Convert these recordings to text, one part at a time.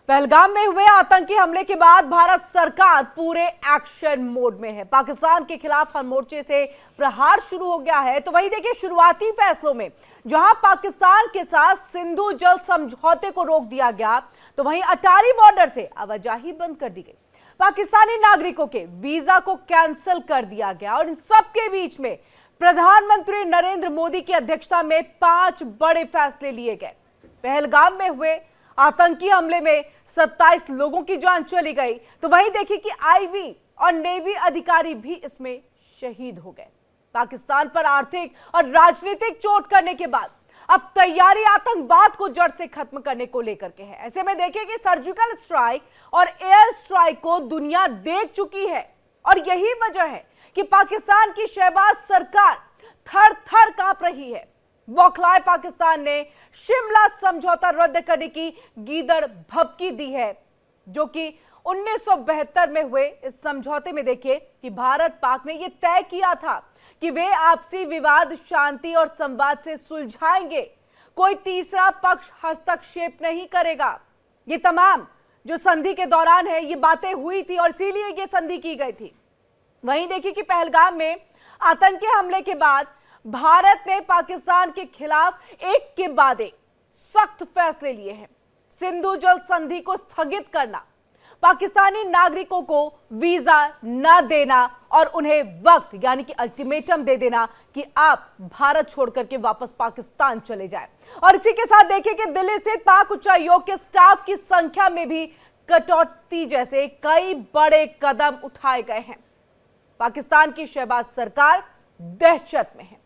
पहलगाम में हुए आतंकी हमले के बाद भारत सरकार पूरे एक्शन मोड में है। पाकिस्तान के खिलाफ हर मोर्चे से प्रहार शुरू हो गया है। तो वही देखिए, शुरुआती फैसलों में जहां पाकिस्तान के साथ सिंधु जल समझौते को रोक दिया गया, तो वहीं अटारी बॉर्डर से आवाजाही बंद कर दी गई। पाकिस्तानी नागरिकों के वीजा को कैंसिल कर दिया गया और इन सबके बीच में प्रधानमंत्री नरेंद्र मोदी की अध्यक्षता में 5 बड़े फैसले लिए गए। पहलगाम में हुए आतंकी हमले में 27 लोगों की जान चली गई। तो वहीं देखिए कि आईबी और नेवी अधिकारी भी इसमें शहीद हो गए। पाकिस्तान पर आर्थिक और राजनीतिक चोट करने के बाद अब तैयारी आतंकवाद को जड़ से खत्म करने को लेकर के है। ऐसे में देखिए कि सर्जिकल स्ट्राइक और एयर स्ट्राइक को दुनिया देख चुकी है और यही वजह है कि पाकिस्तान की शहबाज सरकार थर थर कांप रही है। बौखलाए पाकिस्तान ने शिमला समझौता रद्द करने की गीदड़ भभकी दी है, जो कि 1972 में हुए इस समझौते में देखिए कि भारत पाक ने यह तय किया था कि वे आपसी विवाद शांति और संवाद से सुलझाएंगे, कोई तीसरा पक्ष हस्तक्षेप नहीं करेगा। ये तमाम जो संधि के दौरान है ये बातें हुई थी और इसीलिए ये संधि की गई थी। वहीं देखिए कि पहलगाम में आतंकी हमले के बाद भारत ने पाकिस्तान के खिलाफ एक के बाद एक सख्त फैसले लिए हैं। सिंधु जल संधि को स्थगित करना, पाकिस्तानी नागरिकों को वीजा न देना और उन्हें वक्त यानी कि अल्टीमेटम दे देना कि आप भारत छोड़कर के वापस पाकिस्तान चले जाएं। और इसी के साथ देखिए कि दिल्ली स्थित पाक उच्चायोग के स्टाफ की संख्या में भी कटौती जैसे कई बड़े कदम उठाए गए हैं। पाकिस्तान की शहबाज सरकार दहशत में है।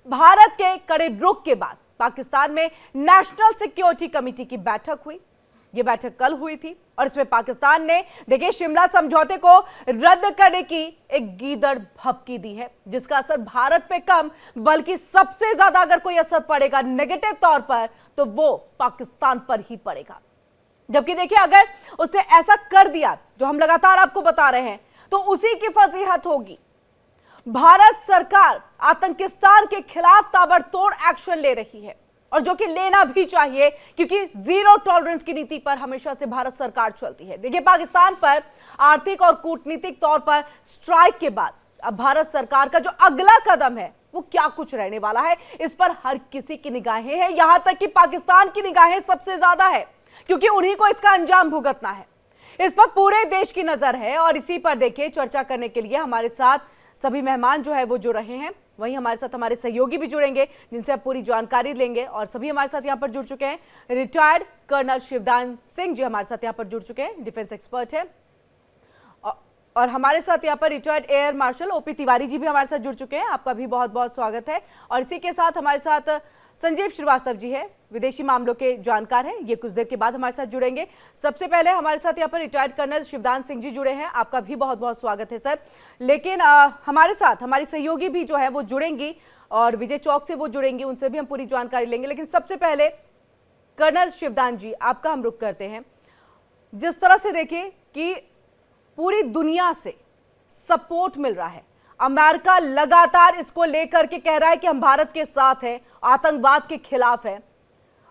भारत के कड़े रुख के बाद पाकिस्तान में नेशनल सिक्योरिटी कमेटी की बैठक हुई। यह बैठक कल हुई थी और इसमें पाकिस्तान ने देखिए शिमला समझौते को रद्द करने की एक गीदड़ भभकी दी है, जिसका असर भारत पे कम बल्कि सबसे ज्यादा अगर कोई असर पड़ेगा नेगेटिव तौर पर तो वो पाकिस्तान पर ही पड़ेगा। जबकि देखिए अगर उसने ऐसा कर दिया जो हम लगातार आपको बता रहे हैं तो उसी की फजीहत होगी। भारत सरकार आतंकिस्तान के खिलाफ ताबड़तोड़ एक्शन ले रही है और जो कि लेना भी चाहिए, क्योंकि जीरो टॉलरेंस की नीति पर हमेशा से भारत सरकार चलती है। देखिए पाकिस्तान पर आर्थिक और कूटनीतिक तौर पर स्ट्राइक के बाद अब भारत सरकार का जो अगला कदम है वो क्या कुछ रहने वाला है, इस पर हर किसी की निगाहें हैं। यहां तक कि पाकिस्तान की निगाहें सबसे ज्यादा है, क्योंकि उन्हीं को इसका अंजाम भुगतना है। इस पर पूरे देश की नजर है और इसी पर देखिए चर्चा करने के लिए हमारे साथ सभी मेहमान जो है वो जुड़ रहे हैं। वहीं हमारे साथ हमारे सहयोगी भी जुड़ेंगे जिनसे आप पूरी जानकारी लेंगे और सभी हमारे साथ यहाँ पर जुड़ चुके हैं। रिटायर्ड कर्नल शिवदान सिंह जी हमारे साथ यहाँ पर जुड़ चुके हैं, डिफेंस एक्सपर्ट है। और हमारे साथ यहाँ पर retired air marshal OP Tiwari ji भी हमारे साथ जुड़ चुके हैं। आपका भी बहुत बहुत स्वागत है। और इसी के साथ हमारे साथ संजीव श्रीवास्तव जी है, विदेशी मामलों के जानकार हैं। ये कुछ देर के बाद हमारे साथ जुड़ेंगे। सबसे पहले हमारे साथ यहाँ पर रिटायर्ड कर्नल शिवदान सिंह जी जुड़े हैं। आपका भी बहुत बहुत स्वागत है सर। लेकिन हमारे साथ हमारी सहयोगी भी जो है वो जुड़ेंगी और विजय चौक से वो जुड़ेंगी, उनसे भी हम पूरी जानकारी लेंगे। लेकिन सबसे पहले कर्नल शिवदान जी आपका हम रुख करते हैं। जिस तरह से देखिए कि पूरी दुनिया से सपोर्ट मिल रहा है, अमेरिका लगातार इसको लेकर के कह रहा है कि हम भारत के साथ हैं, आतंकवाद के खिलाफ है।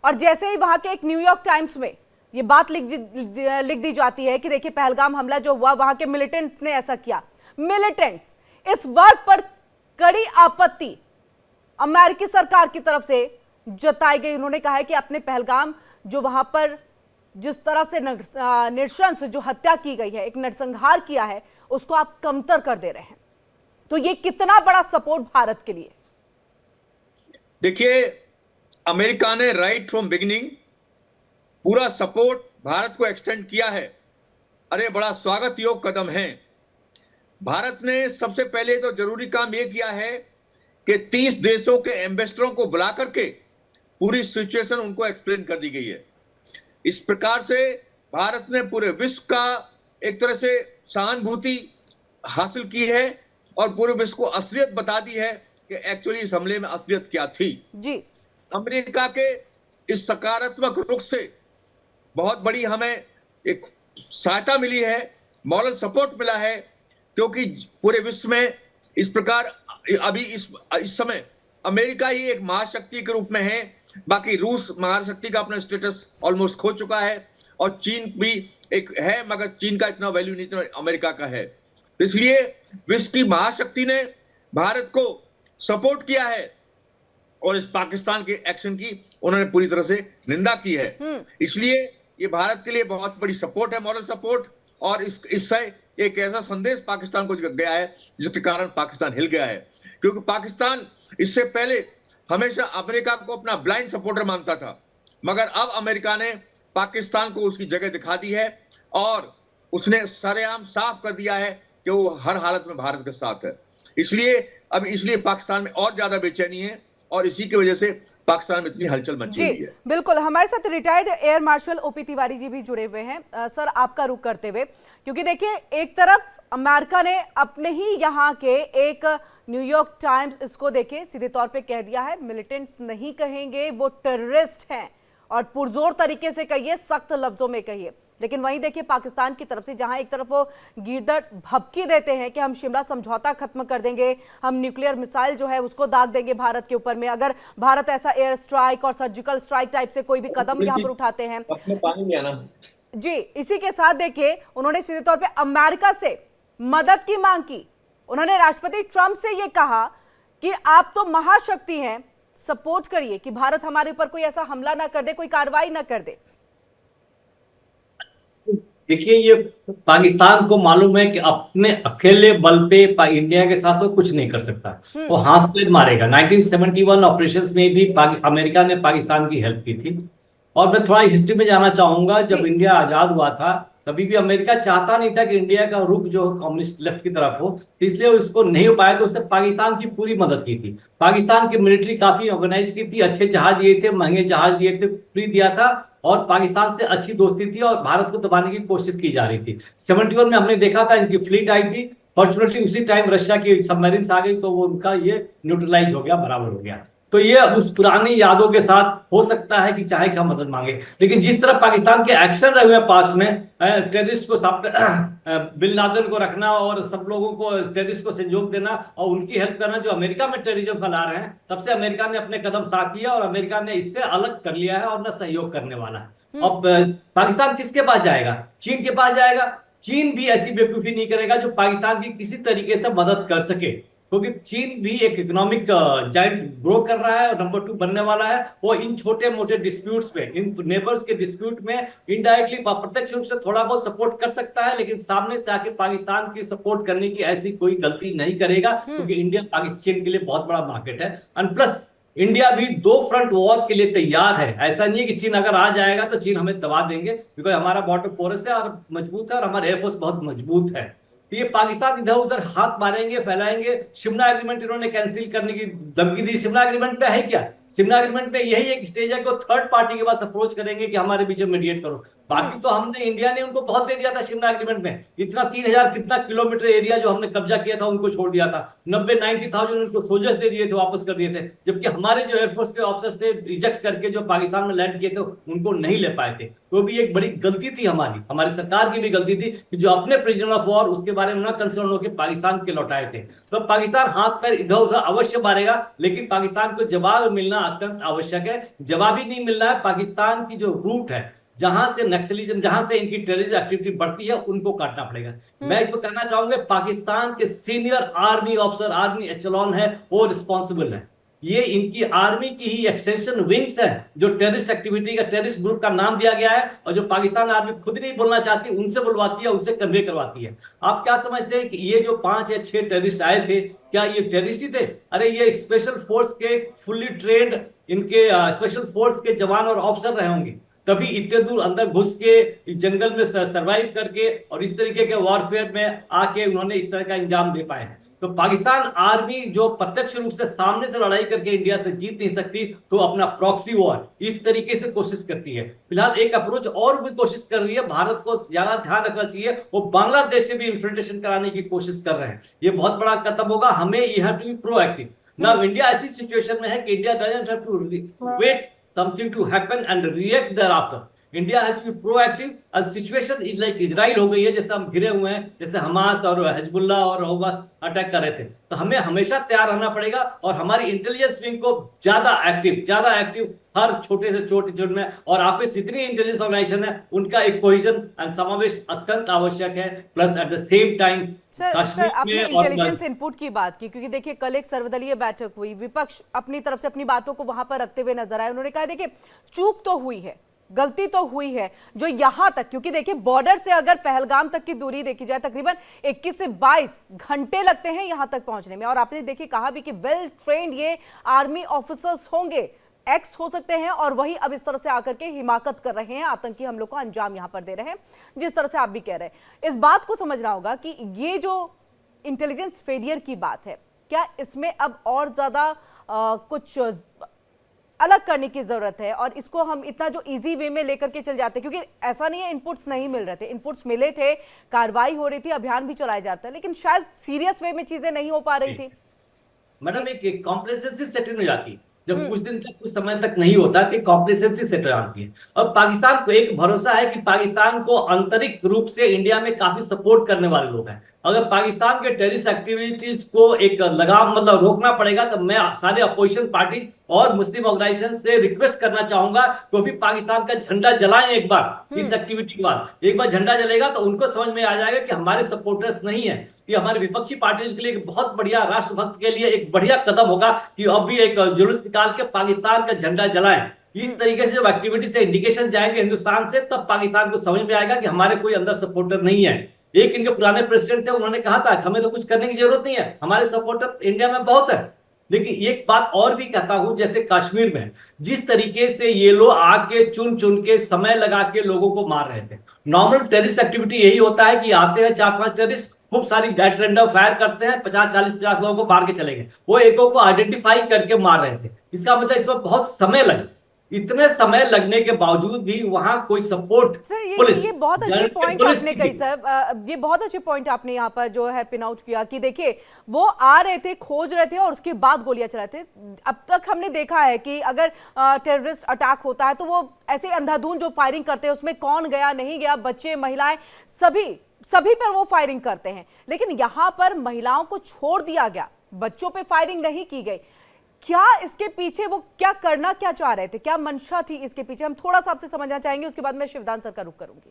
और जैसे ही वहां के एक न्यूयॉर्क टाइम्स में ये बात लिख दी जाती है कि देखिए पहलगाम हमला जो हुआ वहां के मिलिटेंट्स ने ऐसा किया। मिलिटेंट्स इस वर्ड पर कड़ी आपत्ति अमेरिकी सरकार की तरफ से जताई गई। उन्होंने कहा है कि अपने पहलगाम जो वहां पर जिस तरह से नृशंस जो हत्या की गई है, एक नरसंहार किया है, उसको आप कमतर कर दे रहे हैं। तो ये कितना बड़ा सपोर्ट भारत के लिए? देखिए अमेरिका ने राइट फ्रॉम बिगिनिंग पूरा सपोर्ट भारत को एक्सटेंड किया है। अरे बड़ा स्वागत योग कदम है। भारत ने सबसे पहले तो जरूरी काम यह किया है कि 30 देशों के एम्बेसडरों को बुला करके पूरी सिचुएशन उनको एक्सप्लेन कर दी गई है। इस प्रकार से भारत ने पूरे विश्व का एक तरह से सहानुभूति हासिल की है और पूरे विश्व को असलियत बता दी है कि एक्चुअली इस हमले में असलियत क्या थी जी। अमेरिका के इस सकारात्मक रुख से बहुत बड़ी हमें एक सहायता मिली है, मॉरल सपोर्ट मिला है, क्योंकि पूरे विश्व में इस प्रकार अभी इस समय अमेरिका ही एक महाशक्ति के रूप में है बाकी रूस महाशक्ति का अपना स्टेटस ऑलमोस्ट खो चुका है, और चीन भी एक है, मगर चीन का इतना वैल्यू नहीं, इतना अमेरिका का है। इसलिए विश्व की महाशक्ति ने भारत को सपोर्ट किया है, और इस पाकिस्तान के एक्शन की उन्होंने पूरी तरह से निंदा की है। इसलिए ये भारत के लिए बहुत बड़ी सपोर्ट है, मॉरल सपोर्ट, और इससे एक ऐसा संदेश पाकिस्तान को गया है जिसके कारण पाकिस्तान हिल गया है। क्योंकि पाकिस्तान इससे पहले हमेशा अमेरिका को अपना ब्लाइंड सपोर्टर मानता था, मगर अब अमेरिका ने पाकिस्तान को उसकी जगह दिखा दी है, और उसने सरेआम साफ कर दिया है कि वो हर हालत में भारत के साथ है। इसलिए पाकिस्तान में और ज्यादा बेचैनी है, और इसी की वजह से पाकिस्तान में इतनी हलचल मची हुई है। बिल्कुल, हमारे साथ retired air marshal OP Tiwari ji भी जुड़े हुए हैं। सर, आपका रुख करते हुए, क्योंकि देखिए, एक तरफ अमेरिका ने अपने ही यहाँ के एक न्यूयॉर्क टाइम्स इसको देखे सीधे तौर पे कह दिया है, मिलिटेंट्स नहीं कहेंगे, वो टेररिस्ट हैं, और पुरजोर तरीके से कहिए, सख्त लफ्जों में कहिए। लेकिन वहीं देखिए पाकिस्तान की तरफ से जहां एक तरफ वो गिरदर भभकी देते हैं कि हम शिमला समझौता खत्म कर देंगे, हम न्यूक्लियर मिसाइल जो है उसको दाग देंगे भारत के ऊपर में, अगर भारत ऐसा एयर स्ट्राइक और सर्जिकल स्ट्राइक टाइप से कोई भी कदम यहां पर उठाते हैं। पानी में आना जी, इसी के साथ देखिए उन्होंने सीधे तौर पे अमेरिका से मदद की मांग की। उन्होंने राष्ट्रपति ट्रंप से यह कहा कि आप तो महाशक्ति हैं, सपोर्ट करिए कि भारत हमारे ऊपर कोई ऐसा हमला ना कर दे, कोई कार्रवाई ना कर दे। देखिए, ये पाकिस्तान को मालूम है कि अपने अकेले बल पे इंडिया के साथ वो कुछ नहीं कर सकता, वो हाथ पे मारेगा। 1971 ऑपरेशंस में भी अमेरिका ने पाकिस्तान की हेल्प की थी। और मैं थोड़ा हिस्ट्री में जाना चाहूंगा, जब इंडिया आजाद हुआ था तभी भी अमेरिका चाहता नहीं था कि इंडिया का रुख जो कम्युनिस्ट लेफ्ट की तरफ हो, इसलिए उसको नहीं हो पाया, तो उसने पाकिस्तान की पूरी मदद की थी। पाकिस्तान की मिलिट्री काफी ऑर्गेनाइज की थी, अच्छे जहाज दिए थे, महंगे जहाज दिए थे, फ्री दिया था, और पाकिस्तान से अच्छी दोस्ती थी, और भारत को दबाने की कोशिश की जा रही थी। 71 में हमने देखा था इनकी फ्लीट आई थी, फॉर्चुनेटली उसी टाइम रशिया की सबमरीन्स आ गई, तो वो उनका ये न्यूट्रलाइज हो गया, बराबर हो गया। तो ये उस पुरानी यादों के साथ हो सकता है कि चाहे कि हम मदद मांगे, लेकिन जिस तरह पाकिस्तान के एक्शन रहे हुए पास्ट में, टेररिस्ट को बिन लादेन को रखना और सब लोगों को टेररिस्ट को संयोग देना और उनकी हेल्प करना, जो अमेरिका में टेररिज्म फैला रहे हैं, तब से अमेरिका ने अपने कदम साथ किया, और अमेरिका ने इससे अलग कर लिया है और न सहयोग करने वाला है। अब पाकिस्तान किसके पास जाएगा? चीन के पास जाएगा। चीन भी ऐसी बेवकूफी नहीं करेगा जो पाकिस्तान की किसी तरीके से मदद कर सके, क्योंकि चीन भी एक इकोनॉमिक जायंट ग्रो कर रहा है और नंबर 2 बनने वाला है। वो इन छोटे मोटे डिस्प्यूट्स में, इन नेबर्स के डिस्प्यूट में इनडायरेक्टली प्रत्यक्ष रूप से थोड़ा बहुत सपोर्ट कर सकता है, लेकिन सामने से आके पाकिस्तान की सपोर्ट करने की ऐसी कोई गलती नहीं करेगा, क्योंकि इंडिया पाकिस्तान के लिए बहुत बड़ा मार्केट है। एंड प्लस इंडिया भी 2 फ्रंट वॉर के लिए तैयार है। ऐसा नहीं है कि चीन अगर आ जाएगा तो चीन हमें दबा देंगे, बिकॉज हमारा बॉर्डर पोरस है और मजबूत है, और हमारा एयरफोर्स बहुत मजबूत है। तो ये पाकिस्तान इधर उधर हाथ मारेंगे, फैलाएंगे। शिमला एग्रीमेंट इन्होंने कैंसिल करने की धमकी दी। शिमला एग्रीमेंट पे है क्या? शिमला एग्रीमेंट में यही एक स्टेज है कि वो थर्ड पार्टी के पास अप्रोच करेंगे कि हमारे बीच में मीडिएट करो। बाकी तो हमने, इंडिया ने उनको बहुत दे दिया था शिमला एग्रीमेंट में। इतना 3000 कितना किलोमीटर एरिया जो हमने कब्जा किया था उनको छोड़ दिया था। 90-90,000 उनको सोल्जर्स दे दिए थे, वापस कर दिए थे, जबकि हमारे जो एयरफोर्स के ऑफिसर्स थे रिजेक्ट करके जो पाकिस्तान में लैंड किए थे उनको नहीं ले पाए थे। तो भी एक बड़ी गलती थी हमारी सरकार की भी गलती थी कि जो अपने प्रिजनर ऑफ वॉर उसके बारे में ना कंसर्न होकर पाकिस्तान के लौटाए थे। तो पाकिस्तान हाथ पैर इधर उधर अवश्य मारेगा, लेकिन पाकिस्तान को जवाब मिलना अत्यंत आवश्यक है। जवाब ही नहीं मिल रहा है। पाकिस्तान की जो रूट है, जहां से नक्सलिज्म, जहां से इनकी टेररिस्ट एक्टिविटी बढ़ती है, उनको काटना पड़ेगा। मैं इसमें कहना चाहूंगा, पाकिस्तान के senior army officer, army echelon है, वो रिस्पॉन्सिबल है। ये इनकी आर्मी की ही एक्सटेंशन विंग्स है, जो टेररिस्ट एक्टिविटी का, टेररिस्ट ग्रुप का नाम दिया गया है, और जो पाकिस्तान आर्मी खुद नहीं बोलना चाहती, उनसे बुलवाती है, उनसे कन्वे करवाती है। आप क्या समझते हैं कि ये जो 5 या 6 टेररिस्ट आए थे, क्या ये टेररिस्ट ही थे? अरे ये स्पेशल फोर्स के फुल्ली ट्रेंड, इनके स्पेशल फोर्स के जवान और ऑफिसर रहे होंगे, तभी इतने दूर अंदर घुस के जंगल में सरवाइव करके और इस तरीके के वॉरफेयर में आके उन्होंने इस तरह का इंजाम दे पाए हैं। तो पाकिस्तान आर्मी जो प्रत्यक्ष रूप से सामने से लड़ाई करके इंडिया से जीत नहीं सकती, तो अपना प्रॉक्सी वॉर इस तरीके से कोशिश करती है। फिलहाल एक अप्रोच और भी कोशिश कर रही है, भारत को ज्यादा ध्यान रखना चाहिए, वो बांग्लादेश से भी इन्फिल्ट्रेशन कराने की कोशिश कर रहे हैं। ये बहुत बड़ा कदम होगा। हमें you have to be proactive. Now India ऐसी सिचुएशन में है कि India doesn't have to wait something to happen and react thereafter. India has to be proactive. And situation is like Israel हो गई है, जैसे हम घिरे हुए हैं, जैसे हमास और हिजबुल्लाह और हमास अटैक कर रहे थे। तो हमें हमेशा तैयार रहना पड़ेगा और हमारी इंटेलिजेंस विंग को ज्यादा एक्टिव हर छोटे से छोटे में, और आप में जितनी इंटेलिजेंस ऑर्गेनाइजेशन है उनका एक कोहेजन एंड समावेश अत्यंत आवश्यक है। Plus at the same time sir आपने इंटेलिजेंस इनपुट की बात की, क्योंकि देखिए कल एक सर्वदलीय बैठक हुई, विपक्ष अपनी तरफ से अपनी बातों को वहां पर रखते हुए नजर आए। उन्होंने कहा देखिए चूक तो हुई है, गलती तो हुई है, जो यहां तक, क्योंकि देखिए बॉर्डर से अगर पहलगाम तक की दूरी देखी जाए तकरीबन 21 से 22 घंटे लगते हैं यहां तक पहुंचने में। और आपने देखिए कहा भी कि वेल ट्रेंड ये आर्मी ऑफिसर्स होंगे, एक्स हो सकते हैं, और वही अब इस तरह से आकर के हिमाकत कर रहे हैं, आतंकी हमलों को अंजाम यहां पर दे रहे हैं, जिस तरह से आप भी कह रहे हैं। इस बात को समझना होगा कि ये जो इंटेलिजेंस फेलियर की बात है, क्या इसमें अब और ज्यादा कुछ अलग करने की जरूरत है, और इसको हम इतना जो इजी वे में लेकर के चल जाते हैं, क्योंकि ऐसा नहीं है इनपुट्स नहीं मिल रहे थे, इनपुट्स मिले थे, कार्रवाई हो रही थी, अभियान भी चलाया जाता है, लेकिन शायद सीरियस वे में चीजें नहीं हो पा रही थी। मैडम एक कॉम्प्लेसेंसी सेट हो जाती है जब कुछ दिन तक कुछ समय तक नहीं होता कि कॉम्प्लेसेंसी सेट हो जाती है। और पाकिस्तान को एक भरोसा है कि पाकिस्तान को आंतरिक रूप से इंडिया में काफी सपोर्ट करने वाले लोग हैं। अगर पाकिस्तान के टेररिस्ट एक्टिविटीज को एक लगाम मतलब रोकना पड़ेगा, तो मैं सारे अपोजिशन पार्टी और मुस्लिम ऑर्गेनाइजेशन से रिक्वेस्ट करना चाहूंगा कि वो भी पाकिस्तान का झंडा जलाएं एक बार। इस एक्टिविटी के बाद एक बार झंडा जलेगा तो उनको समझ में आ जाएगा कि हमारे सपोर्टर्स नहीं है। ये हमारे विपक्षी पार्टियों के लिए एक बहुत बढ़िया, राष्ट्रभक्त के लिए एक बढ़िया कदम होगा कि अब भी एक जुलूस निकाल के पाकिस्तान का झंडा जलाएं। इस तरीके से जब एक्टिविटी से इंडिकेशन जाएंगे हिंदुस्तान से, तब पाकिस्तान को समझ में आएगा कि हमारे कोई अंदर सपोर्टर नहीं है। एक इनके पुराने प्रेसिडेंट थे, उन्होंने कहा था कि हमें तो कुछ करने की जरूरत नहीं है, हमारे सपोर्टर इंडिया में बहुत है। लेकिन एक बात और भी कहता हूं, जैसे कश्मीर में जिस तरीके से ये लोग आके चुन चुन के समय लगा के लोगों को मार रहे थे। नॉर्मल टेररिस्ट एक्टिविटी यही होता है कि आते हैं 4-5 टेररिस्ट, खूब सारी डेथ रेंडम फायर करते हैं, 50-40-50 लोगों को मार के चले गए। वो एकों को आइडेंटिफाई करके मार रहे थे। इसका मतलब इसमें बहुत समय लगे। इतने समय लगने के बावजूद भी वहां कोई सपोर्ट सर ये बहुत अच्छे पॉइंट आपने कही सर, ये बहुत अच्छे पॉइंट आपने यहाँ पर जो है पिन आउट किया कि देखिए वो आ रहे थे, खोज रहे थे और उसके बाद गोलियां चलाए थे। अब तक हमने देखा है कि अगर टेररिस्ट अटैक होता है तो वो ऐसे अंधाधुंध जो फायरिंग करते हैं उसमें कौन गया नहीं गया, बच्चे महिलाएं सभी पर वो फायरिंग करते हैं। लेकिन यहाँ पर महिलाओं को छोड़ दिया गया, बच्चों पे फायरिंग नहीं की गई। क्या इसके पीछे वो क्या चाह रहे थे, क्या मंशा थी इसके पीछे, हम थोड़ा सा आपसे समझना चाहेंगे, उसके बाद मैं शिवदान सर का रुख करूंगी।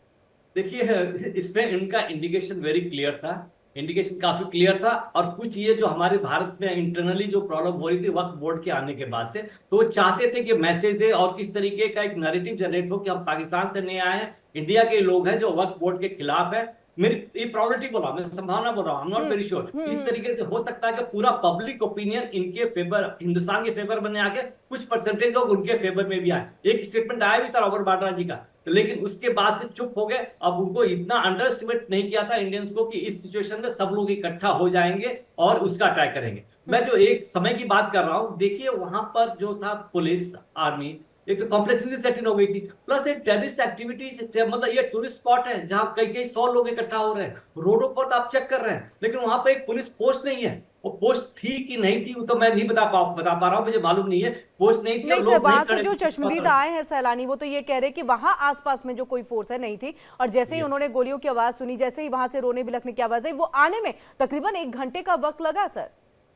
देखिए इसमें इनका इंडिकेशन वेरी क्लियर था, इंडिकेशन काफी क्लियर था। और कुछ ये जो हमारे भारत में इंटरनली जो प्रॉब्लम हो रही थी वक्फ बोर्ड के आने के बाद से, तो वो चाहते थे कि मैसेज दे और किस तरीके का एक नैरेटिव जनरेट हो कि हम पाकिस्तान से नहीं आए हैं, इंडिया के लोग हैं जो वक्फ बोर्ड के खिलाफ है। मेरी ये प्रॉबिलिटी बोला, मैं संभावना बोल रहा हूँ, नॉट वेरी श्योर। इस तरीके से हो सकता है कि पूरा पब्लिक ओपिनियन इनके फेवर, हिंदुस्तान के फेवर बने आके कुछ परसेंटेज लोग उनके फेवर में भी आए। एक स्टेटमेंट आया भी था रॉबर्ट वाड्रा जी का, लेकिन उसके बाद से चुप हो गए। अब उनको इतना अंडर एस्टिमेट नहीं किया था इंडियंस को कि इस सिचुएशन में सब लोग इकट्ठा हो जाएंगे और उसका अटैक करेंगे। मैं जो एक समय की बात कर रहा हूँ, देखिए वहां पर जो था पुलिस, आर्मी, एक तो कॉम्प्लेक्सिटी सेटिंग हो गई थी, प्लस एक टेररिस्ट एक्टिविटीज, मतलब ये टूरिस्ट स्पॉट है जहां कई 100 लोग इकट्ठा हो रहे हैं, रोडों पर आप चेक कर रहे हैं, लेकिन वहां पे एक पुलिस पोस्ट नहीं है। वो पोस्ट थी कि नहीं थी वो तो मैं नहीं बता पा रहा हूं, मुझे मालूम नहीं है, पोस्ट नहीं थी। नहीं सर, वहां से जो चश्मदीद आए हैं सैलानी, वो तो ये कह रहे कि वहां आसपास में जो कोई फोर्स है नहीं थी, और जैसे ही उन्होंने गोलियों की आवाज सुनी, जैसे ही वहां से रोने बिलखने की आवाज आई, वो आने में तकरीबन 1 घंटे का वक्त लगा सर,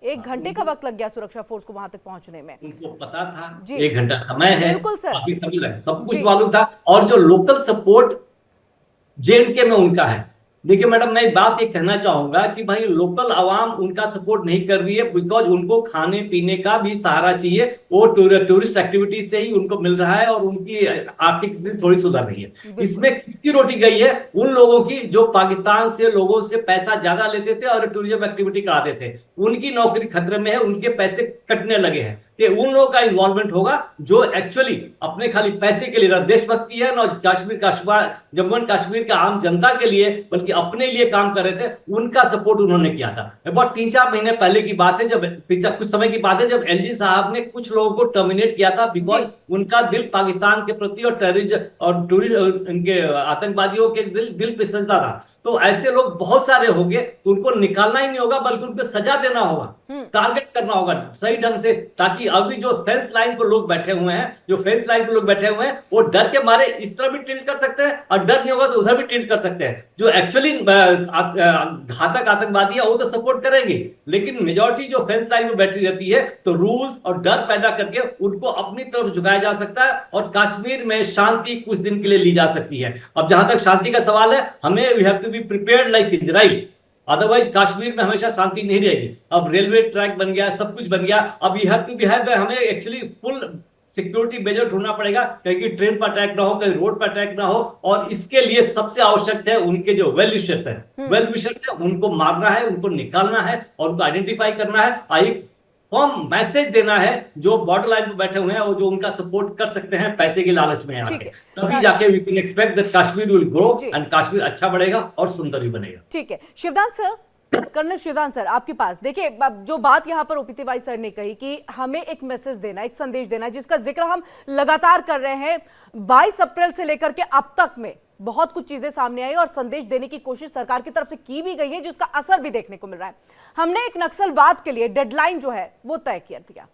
1 घंटे का वक्त लग गया सुरक्षा फोर्स को वहां तक पहुंचने में। उनको पता था 1 घंटा समय है, बिल्कुल सर, सब कुछ मालूम था। और जो लोकल सपोर्ट जेएनके में उनका है, देखिए मैडम मैं बात ये कहना चाहूंगा कि भाई लोकल आवाम उनका सपोर्ट नहीं कर रही है, बिकॉज उनको खाने पीने का भी सहारा चाहिए, वो टूरिस्ट एक्टिविटी से ही उनको मिल रहा है और उनकी आर्थिक स्थिति थोड़ी सुधर रही है। इसमें किसकी रोटी गई है? उन लोगों की जो पाकिस्तान से लोगों से पैसा ज्यादा लेते थे और टूरिज्म एक्टिविटी कराते थे, उनकी नौकरी खतरे में है, उनके पैसे कटने लगे हैं। कि उन लोगों का इन्वॉल्वमेंट होगा जो एक्चुअली अपने खाली पैसे के लिए देशभक्ति है ना, जम्मू एंड कश्मीर का आम जनता के लिए बल्कि अपने लिए काम कर रहे थे, उनका सपोर्ट उन्होंने किया था। बहुत 3-4 महीने पहले की बात है, जब कुछ समय की बात है, जब एलजी साहब ने कुछ लोगों को टर्मिनेट किया था बिकॉज उनका दिल पाकिस्तान के प्रति और टेररिज्म और टूरिस्ट उनके आतंकवादियों के दिल पे सजदा था। तो ऐसे लोग बहुत सारे होंगे, तो उनको निकालना ही नहीं होगा बल्कि उनको सजा देना होगा, टारगेट करना होगा सही ढंग से, ताकि अभी जो फेंस लाइन पर लोग बैठे हुए हैं, वो डर के मारे इस तरह भी टिल्ट कर सकते हैं, और डर नहीं होगा तो उधर भी टिल्ट कर सकते हैं। जो एक्चुअली घातक आतंकवादी है वो तो सपोर्ट करेंगे, लेकिन मेजॉरिटी जो फेंस लाइन में बैठी रहती है, तो रूल्स और डर पैदा करके उनको अपनी तरफ झुकाया जा सकता है, और कश्मीर में शांति कुछ दिन के लिए ली जा सकती है। अब जहां तक शांति का सवाल है, हमें we have to be prepared like Israel, otherwise Kashmir में हमेशा शांति नहीं रहेगी। अब रेलवे ट्रैक बन गया, सब कुछ बन गया, अब you have to be have, हमें एक्चुअली फुल सिक्योरिटी मेजर ढूंढना पड़ेगा, कहीं ट्रेन पर अटैक ना हो, कहीं रोड पर अटैक ना हो, और इसके लिए सबसे आवश्यक है उनके जो वेल विशर्स है उनको मारना है, उनको निकालना है, और उनको आइडेंटिफाई करना है, एक फॉर्म मैसेज देना है जो बॉर्डर लाइन पे बैठे हुए हैं और जो उनका सपोर्ट कर सकते हैं पैसे के लालच में आके, तभी जाके we can expect that Kashmir will grow and Kashmir अच्छा बढ़ेगा और सुंदर भी बनेगा। ठीक है, Shivdan sir, colonel Shivdan sir, आपके पास देखिए, जो बात यहां पर ओपीती भाई सर ने कही कि हमें एक मैसेज देना, एक संदेश देना, जिसका जिक्र हम लगातार कर रहे हैं। 22 अप्रैल से लेकर के अब तक में बहुत कुछ चीजें सामने आई और संदेश देने की कोशिश सरकार की तरफ से की भी गई है, जिसका असर भी देखने को मिल रहा है। हमने एक नक्सलवाद के लिए डेडलाइन जो है वो तय कर दिया,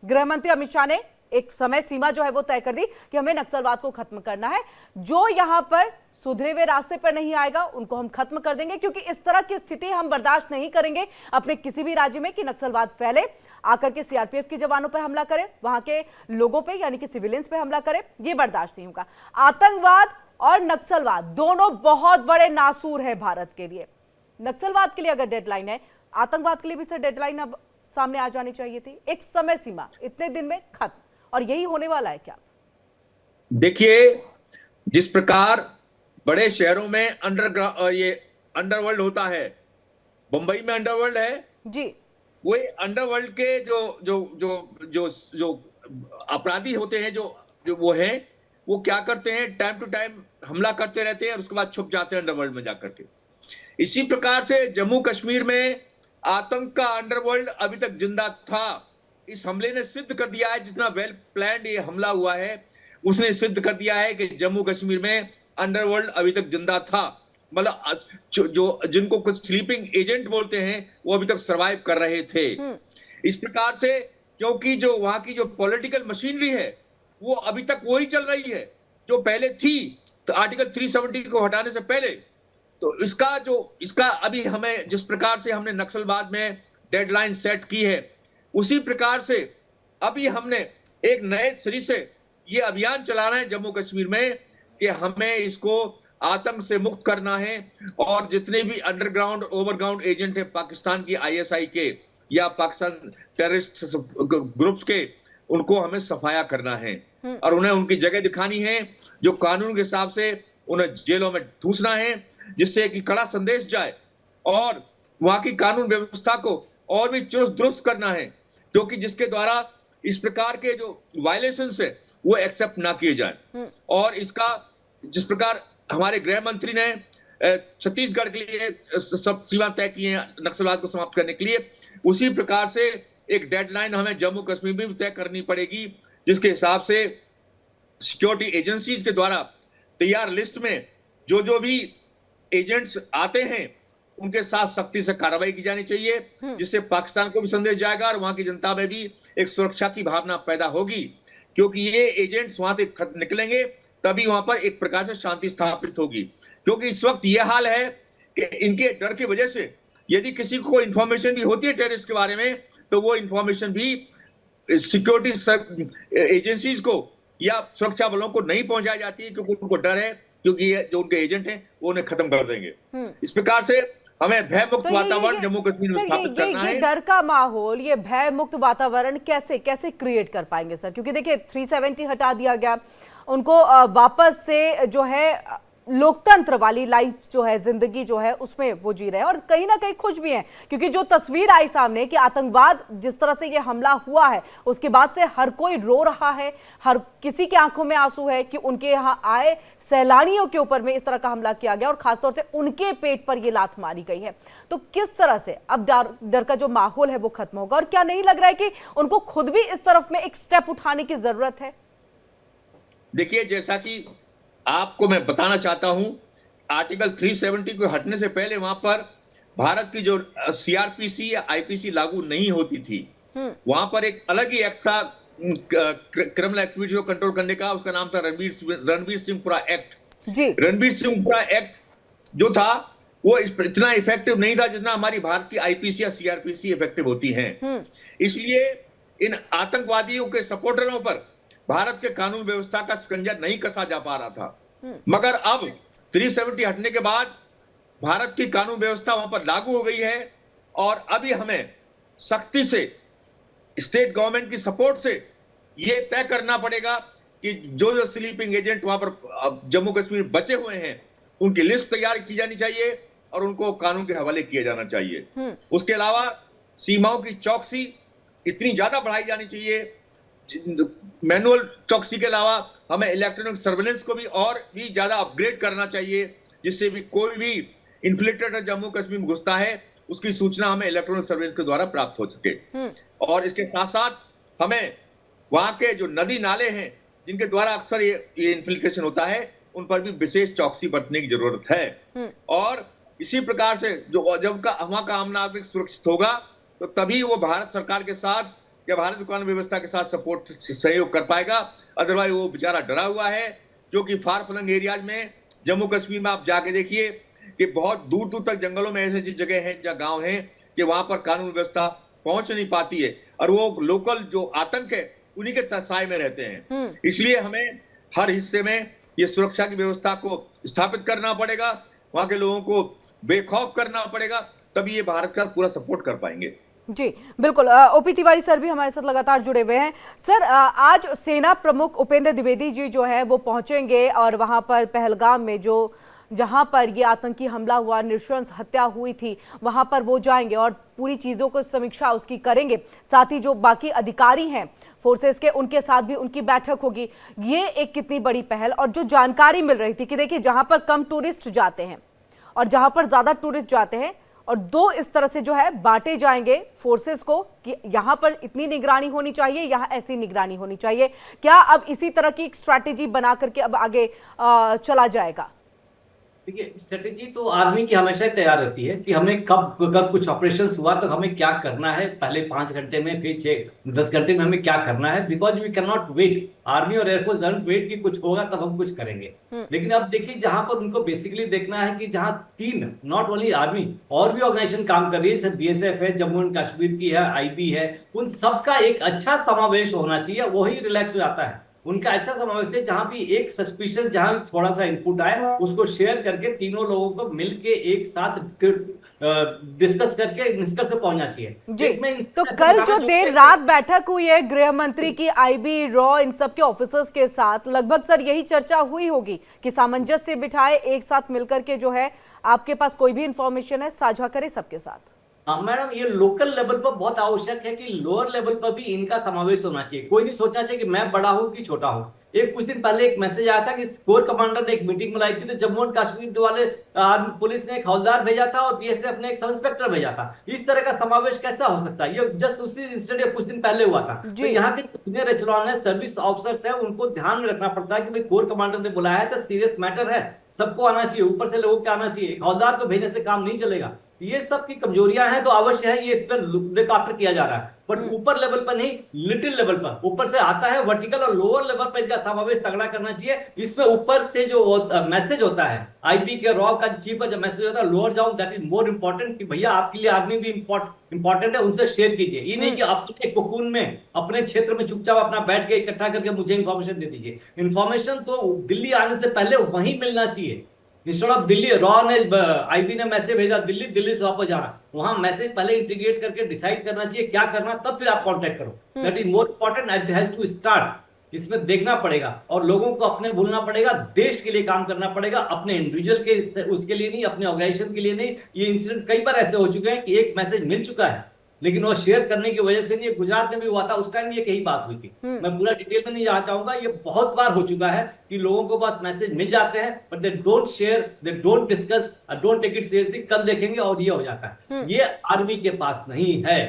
गृह मंत्री अमित शाह ने एक समय सीमा जो है वो तय कर दी कि हमें नक्सलवाद को खत्म करना है। जो यहां पर सुधरे हुए रास्ते पर नहीं आएगा उनको हम खत्म कर देंगे, क्योंकि इस तरह की स्थिति हम बर्दाश्त नहीं करेंगे अपने किसी भी राज्य में कि नक्सलवाद फैले, आकर के सीआरपीएफ के जवानों पर हमला करे, वहां के लोगों पे यानी कि सिविलियंस पे हमला करे, ये बर्दाश्त नहीं होगा। आतंकवाद और नक्सलवाद दोनों बहुत बड़े नासूर है भारत के लिए। नक्सलवाद के लिए अगर डेडलाइन है, आतंकवाद के लिए भी सर डेडलाइन अब सामने आ जानी चाहिए थी, एक समय सीमा, इतने दिन में खत्म, और यही होने वाला है क्या? देखिए, जिस प्रकार बड़े शहरों में ये अंडरवर्ल्ड होता है, बंबई में अंडरवर्ल्ड है जी, वो अंडरवर्ल्ड के जो जो जो जो जो अपराधी होते हैं, जो वो हैं, वो क्या करते हैं, टाइम टू टाइम हमला करते रहते हैं और उसके बाद छुप जाते हैं अंडरवर्ल्ड में जाकर के। इसी प्रकार से जम्मू कश्मीर में आतंक का अंडरवर्ल्ड अभी तक जिंदा था। इस हमले ने सिद्ध कर दिया है, जितना वेल प्लान्ड ये हमला हुआ है उसने सिद्ध कर दिया है कि जम्मू कश्मीर में अंडरवर्ल्ड अभी तक जिंदा था। मतलब जो जिनको कुछ स्लीपिंग एजेंट बोलते हैं वो अभी तक सरवाइव कर रहे थे। इस प्रकार से, क्योंकि जो वहां की जो पॉलिटिकल मशीनरी है वो अभी तक वही चल रही है जो पहले थी, तो आर्टिकल 370 को हटाने से पहले। तो इसका अभी हमें जिस प्रकार से हमने नक्सलवाद में डेडलाइन सेट की है, उसी प्रकार से अभी हमने एक नए सिरे से ये अभियान चलाना है जम्मू कश्मीर में कि हमें इसको आतंक से मुक्त करना है, और जितने भी अंडरग्राउंड ओवरग्राउंड एजेंट है पाकिस्तान की आईएसआई के या पाकिस्तान टेररिस्ट ग्रुप्स के, उनको हमें सफाया करना है और उन्हें उनकी जगह दिखानी है, जो कानून के हिसाब से उन्हें जेलों में ठूसना है, जिससे कि कड़ा संदेश जाए और वहां की कानून व्यवस्था को और भी चुस्त दुरुस्त करना है, जो कि जिसके द्वारा इस प्रकार के जो वायलेशंस है वो एक्सेप्ट ना किए जाए। और इसका जिस प्रकार हमारे गृह मंत्री ने छत्तीसगढ़ के लिए सब सीमा तय की है नक्सलवाद को समाप्त करने के लिए, उसी प्रकार से एक डेडलाइन हमें जम्मू कश्मीर में भी तय करनी पड़ेगी, जिसके हिसाब से सिक्योरिटी एजेंसीज के द्वारा तैयार लिस्ट में जो भी एजेंट्स आते हैं उनके साथ सख्ती से कार्रवाई की जानी चाहिए, जिससे पाकिस्तान को भी संदेश जाएगा और वहां की जनता में भी एक सुरक्षा की भावना पैदा होगी, क्योंकि ये एजेंट्स वहां से निकलेंगे तभी वहां पर एक प्रकार से शांति स्थापित होगी। क्योंकि इस वक्त यह हाल है कि इनके डर की वजह से यदि किसी को इंफॉर्मेशन भी होती है टेररिस्ट के बारे में, तो वो इंफॉर्मेशन भी सिक्योरिटी एजेंसीज को या सुरक्षा बलों को नहीं पहुंचाई जाती है, क्योंकि उनको डर है, क्योंकि ये जो उनके एजेंट हैं वो उन्हें खत्म कर देंगे। इस प्रकार से हमें भय मुक्त वातावरण जम्मू कश्मीर में स्थापित करना है। डर का माहौल, ये भय मुक्त वातावरण कैसे क्रिएट कर पाएंगे सर? क्योंकि देखिए 370 हटा दिया गया, उनको वापस से जो है लोकतंत्र वाली लाइफ जो है, जिंदगी जो है उसमें वो जी रहे हैं और कहीं ना कहीं खुश भी हैं, क्योंकि जो तस्वीर आई सामने कि आतंकवाद जिस तरह से ये हमला हुआ है उसके बाद से हर कोई रो रहा है, हर किसी की आंखों में आंसू है कि उनके यहाँ आए सैलानियों के ऊपर में इस तरह का हमला किया गया और खासतौर से उनके पेट पर ये लात मारी गई है। तो किस तरह से अब डर का जो माहौल है वो खत्म होगा, और क्या नहीं लग रहा है कि उनको खुद भी इस तरफ में एक स्टेप उठाने की जरूरत है? देखिए, जैसा कि आपको मैं बताना चाहता हूं, आर्टिकल 370 को हटने से पहले वहां पर भारत की जो सीआरपीसी या आईपीसी लागू नहीं होती थी, वहां पर एक अलग ही एक्ट था क्रिमिनल एक्टिविटी को कंट्रोल करने का, उसका नाम था रणवीर सिंहपुरा एक्ट। जी। रणवीर सिंहपुरा एक्ट जो था वो इतना इफेक्टिव नहीं था जितना हमारी भारत की आईपीसी या सीआरपीसी इफेक्टिव होती हैं। इसलिए इन आतंकवादियों के सपोर्टरों पर भारत के कानून व्यवस्था का शिकंजा नहीं कसा जा पा रहा था, मगर अब 370 हटने के बाद भारत की कानून व्यवस्था वहां पर लागू हो गई है और अभी हमें सख्ती से स्टेट गवर्नमेंट की सपोर्ट से यह तय करना पड़ेगा कि जो स्लीपिंग एजेंट वहां पर जम्मू कश्मीर बचे हुए हैं उनकी लिस्ट तैयार की जानी चाहिए और उनको कानून के हवाले किया जाना चाहिए। उसके अलावा सीमाओं की चौकसी इतनी ज्यादा बढ़ाई जानी चाहिए। मैनुअल चौकसी के अलावा हमें इलेक्ट्रॉनिक सर्वेलेंस को भी और भी ज्यादा अपग्रेड करना चाहिए, जिससे भी कोई भी इन्फ्लिक्टेड जम्मू कश्मीर में घुसता है उसकी सूचना हमें इलेक्ट्रॉनिक सर्वेलेंस के द्वारा प्राप्त हो सके। और इसके साथ साथ हमें वहां के जो नदी नाले हैं जिनके द्वारा अक्सर ये इन्फिल्ट्रेशन होता है उन पर भी विशेष चौकसी बरतने की जरूरत है। और इसी प्रकार से जो जब का वहां का आम नागरिक सुरक्षित होगा तो तभी वो भारत सरकार के साथ या भारत कानून व्यवस्था के साथ सपोर्ट सहयोग कर पाएगा। अदरवाइज वो बेचारा डरा हुआ है, जो कि फार फ्लंग एरियाज में जम्मू कश्मीर में आप जाके देखिए कि बहुत दूर दूर तक जंगलों में ऐसी जगह है जहाँ गांव हैं कि वहां पर कानून व्यवस्था पहुंच नहीं पाती है और वो लोकल जो आतंक है उन्हीं के साए में रहते हैं। इसलिए हमें हर हिस्से में ये सुरक्षा की व्यवस्था को स्थापित करना पड़ेगा, वहां के लोगों को बेखौफ करना पड़ेगा, तभी ये भारत का पूरा सपोर्ट कर पाएंगे। जी बिल्कुल। ओपी तिवारी सर भी हमारे साथ लगातार जुड़े हुए हैं। सर, आज सेना प्रमुख उपेंद्र द्विवेदी जी जो है वो पहुंचेंगे और वहां पर पहलगाम में जहां पर ये आतंकी हमला हुआ, नृशंस हत्या हुई थी, वहां पर वो जाएंगे और पूरी चीज़ों को समीक्षा उसकी करेंगे। साथ ही जो बाकी अधिकारी हैं फोर्सेस के उनके साथ भी उनकी बैठक होगी। ये एक कितनी बड़ी पहल, और जो जानकारी मिल रही थी कि देखिए जहां पर कम टूरिस्ट जाते हैं और जहां पर ज़्यादा टूरिस्ट जाते हैं और दो इस तरह से जो है बांटे जाएंगे फोर्सेस को कि यहाँ पर इतनी निगरानी होनी चाहिए, यहाँ ऐसी निगरानी होनी चाहिए। क्या अब इसी तरह की एक स्ट्रैटेजी बना करके अब आगे चला जाएगा? देखिए, स्ट्रेटेजी तो आर्मी की हमेशा तैयार रहती है कि हमें कब अगर कुछ ऑपरेशंस हुआ तो हमें क्या करना है, पहले 5 घंटे में, फिर 6-10 घंटे में हमें क्या करना है, because we can not wait. Army और एयरफोर्स डोंट वेट कि कुछ होगा तब हम कुछ करेंगे। लेकिन अब देखिए, जहां पर उनको बेसिकली देखना है कि जहां 3 नॉट ओनली आर्मी और भी ऑर्गेनाइजेशन काम कर रही है, जैसे बीएसएफ है, जम्मू एंड कश्मीर की है, आईबी है, उन सबका एक अच्छा समावेश होना चाहिए, वही रिलैक्स हो जाता है। उनका अच्छा समावेश है, जहां भी एक सस्पिशन, जहां थोड़ा सा इनपुट आए उसको शेयर करके तीनों लोगों को मिलके एक साथ डिस्कस करके निष्कर्ष पे पहुंचना चाहिए। जी, तो कल जो देर रात बैठक हुई है गृह मंत्री की, आईबी, रॉ, इन सब के ऑफिसर्स के साथ, लगभग सर यही चर्चा हुई होगी कि सामंजस्य बिठाए, एक साथ मिलकर के जो है आपके पास कोई भी इंफॉर्मेशन है साझा करें सबके साथ। मैडम, ये लोकल लेवल पर बहुत आवश्यक है कि लोअर लेवल पर भी इनका समावेश होना चाहिए। कोई नहीं सोचना चाहिए कि मैं बड़ा हूं कि छोटा हूं। कुछ दिन पहले एक मैसेज आया था कि कोर कमांडर ने एक मीटिंग बुलाई थी, तो जम्मू एंड कश्मीर वाले पुलिस ने एक हवलदार भेजा था और बीएसएफ ने एक सब इंस्पेक्टर भेजा था। इस तरह का समावेश कैसा हो सकता है? ये जस्ट उसी इंसिडेंट कुछ दिन पहले हुआ था। तो यहाँ के सीनियर एचलॉन है, सर्विस ऑफिसर्स है, उनको ध्यान में रखना पड़ता है कि भाई कोर कमांडर ने बुलाया है तो सीरियस मैटर है, सबको आना चाहिए, ऊपर से लोगों को आना चाहिए। एक हवलदार को भेजने से काम नहीं चलेगा। ये सब की कमजोरियां हैं तो अवश्य है ये इस पर लुक आफ्टर किया जा रहा है, बट ऊपर लेवल पर नहीं, लिटिल लेवल पर। ऊपर से आता है वर्टिकल और लोअर लेवल पर इनका समावेश तगड़ा करना चाहिए। इसमें ऊपर से जो मैसेज होता है, आईबी के रॉ का चीफ का जो मैसेज होता है, लोअर जाओ, दैट इज मोर इंपॉर्टेंट, कि भैया आपके लिए आर्मी भी इंपॉर्टेंट है, उनसे शेयर कीजिए। ये नहीं कि अपने कोकून में, अपने क्षेत्र में चुपचाप अपना बैठ के इकट्ठा करके मुझे इंफॉर्मेशन दे दीजिए। इंफॉर्मेशन तो दिल्ली आने से पहले वहीं मिलना चाहिए। इंस्टेड ऑफ दिल्ली, रॉ ने, आईबी ने मैसेज भेजा दिल्ली से वापस जाना, वहां मैसेज पहले इंटीग्रेट करके डिसाइड करना चाहिए क्या करना, तब फिर आप कांटेक्ट करो। That is more important, it has to start. इसमें देखना पड़ेगा और लोगों को अपने भूलना पड़ेगा, देश के लिए काम करना पड़ेगा, अपने इंडिविजुअल के उसके लिए नहीं, अपने ऑर्गेनाइजेशन के लिए नहीं। ये इंसिडेंट कई बार ऐसे हो चुके हैं कि एक मैसेज मिल चुका है लेकिन वो शेयर करने की वजह से नहीं। गुजरात में भी हुआ था, उस टाइम ये कई बात हुई थी। मैं पूरा डिटेल में नहीं जाना चाहूंगा, ये बहुत बार हो चुका है कि लोगों को बस मैसेज मिल जाते हैं but they don't share, they don't discuss, don't take it seriously, कल देखेंगे और ये हो जाता है। ये आर्मी के पास नहीं है।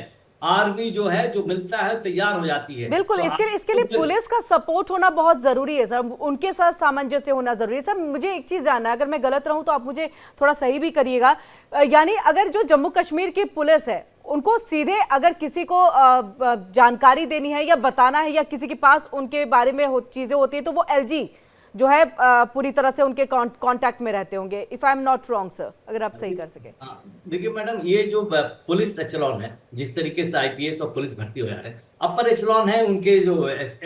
आर्मी जो है, जो मिलता है तैयार हो जाती है। बिल्कुल, तो इसके लिए पुलिस का सपोर्ट होना बहुत जरूरी है सर, उनके साथ सामंजस्य होना जरूरी है। सर, मुझे एक चीज जानना है, अगर मैं गलत रहूं तो आप मुझे थोड़ा सही भी करिएगा। यानी अगर जो जम्मू कश्मीर की पुलिस है उनको सीधे अगर किसी को जानकारी देनी है या बताना है या किसी के पास उनके बारे में चीजें होती है तो वो एलजी जो है पूरी तरह से उनके कांटेक्ट में रहते होंगे, if I am not wrong sir, अगर आप सही कर सके। देखिए मैडम, ये जो पुलिस एचेलॉन है, जिस तरीके से आईपीएस और पुलिस भर्ती हो जा रहे हैं, अपर एचेलॉन है, उनके जो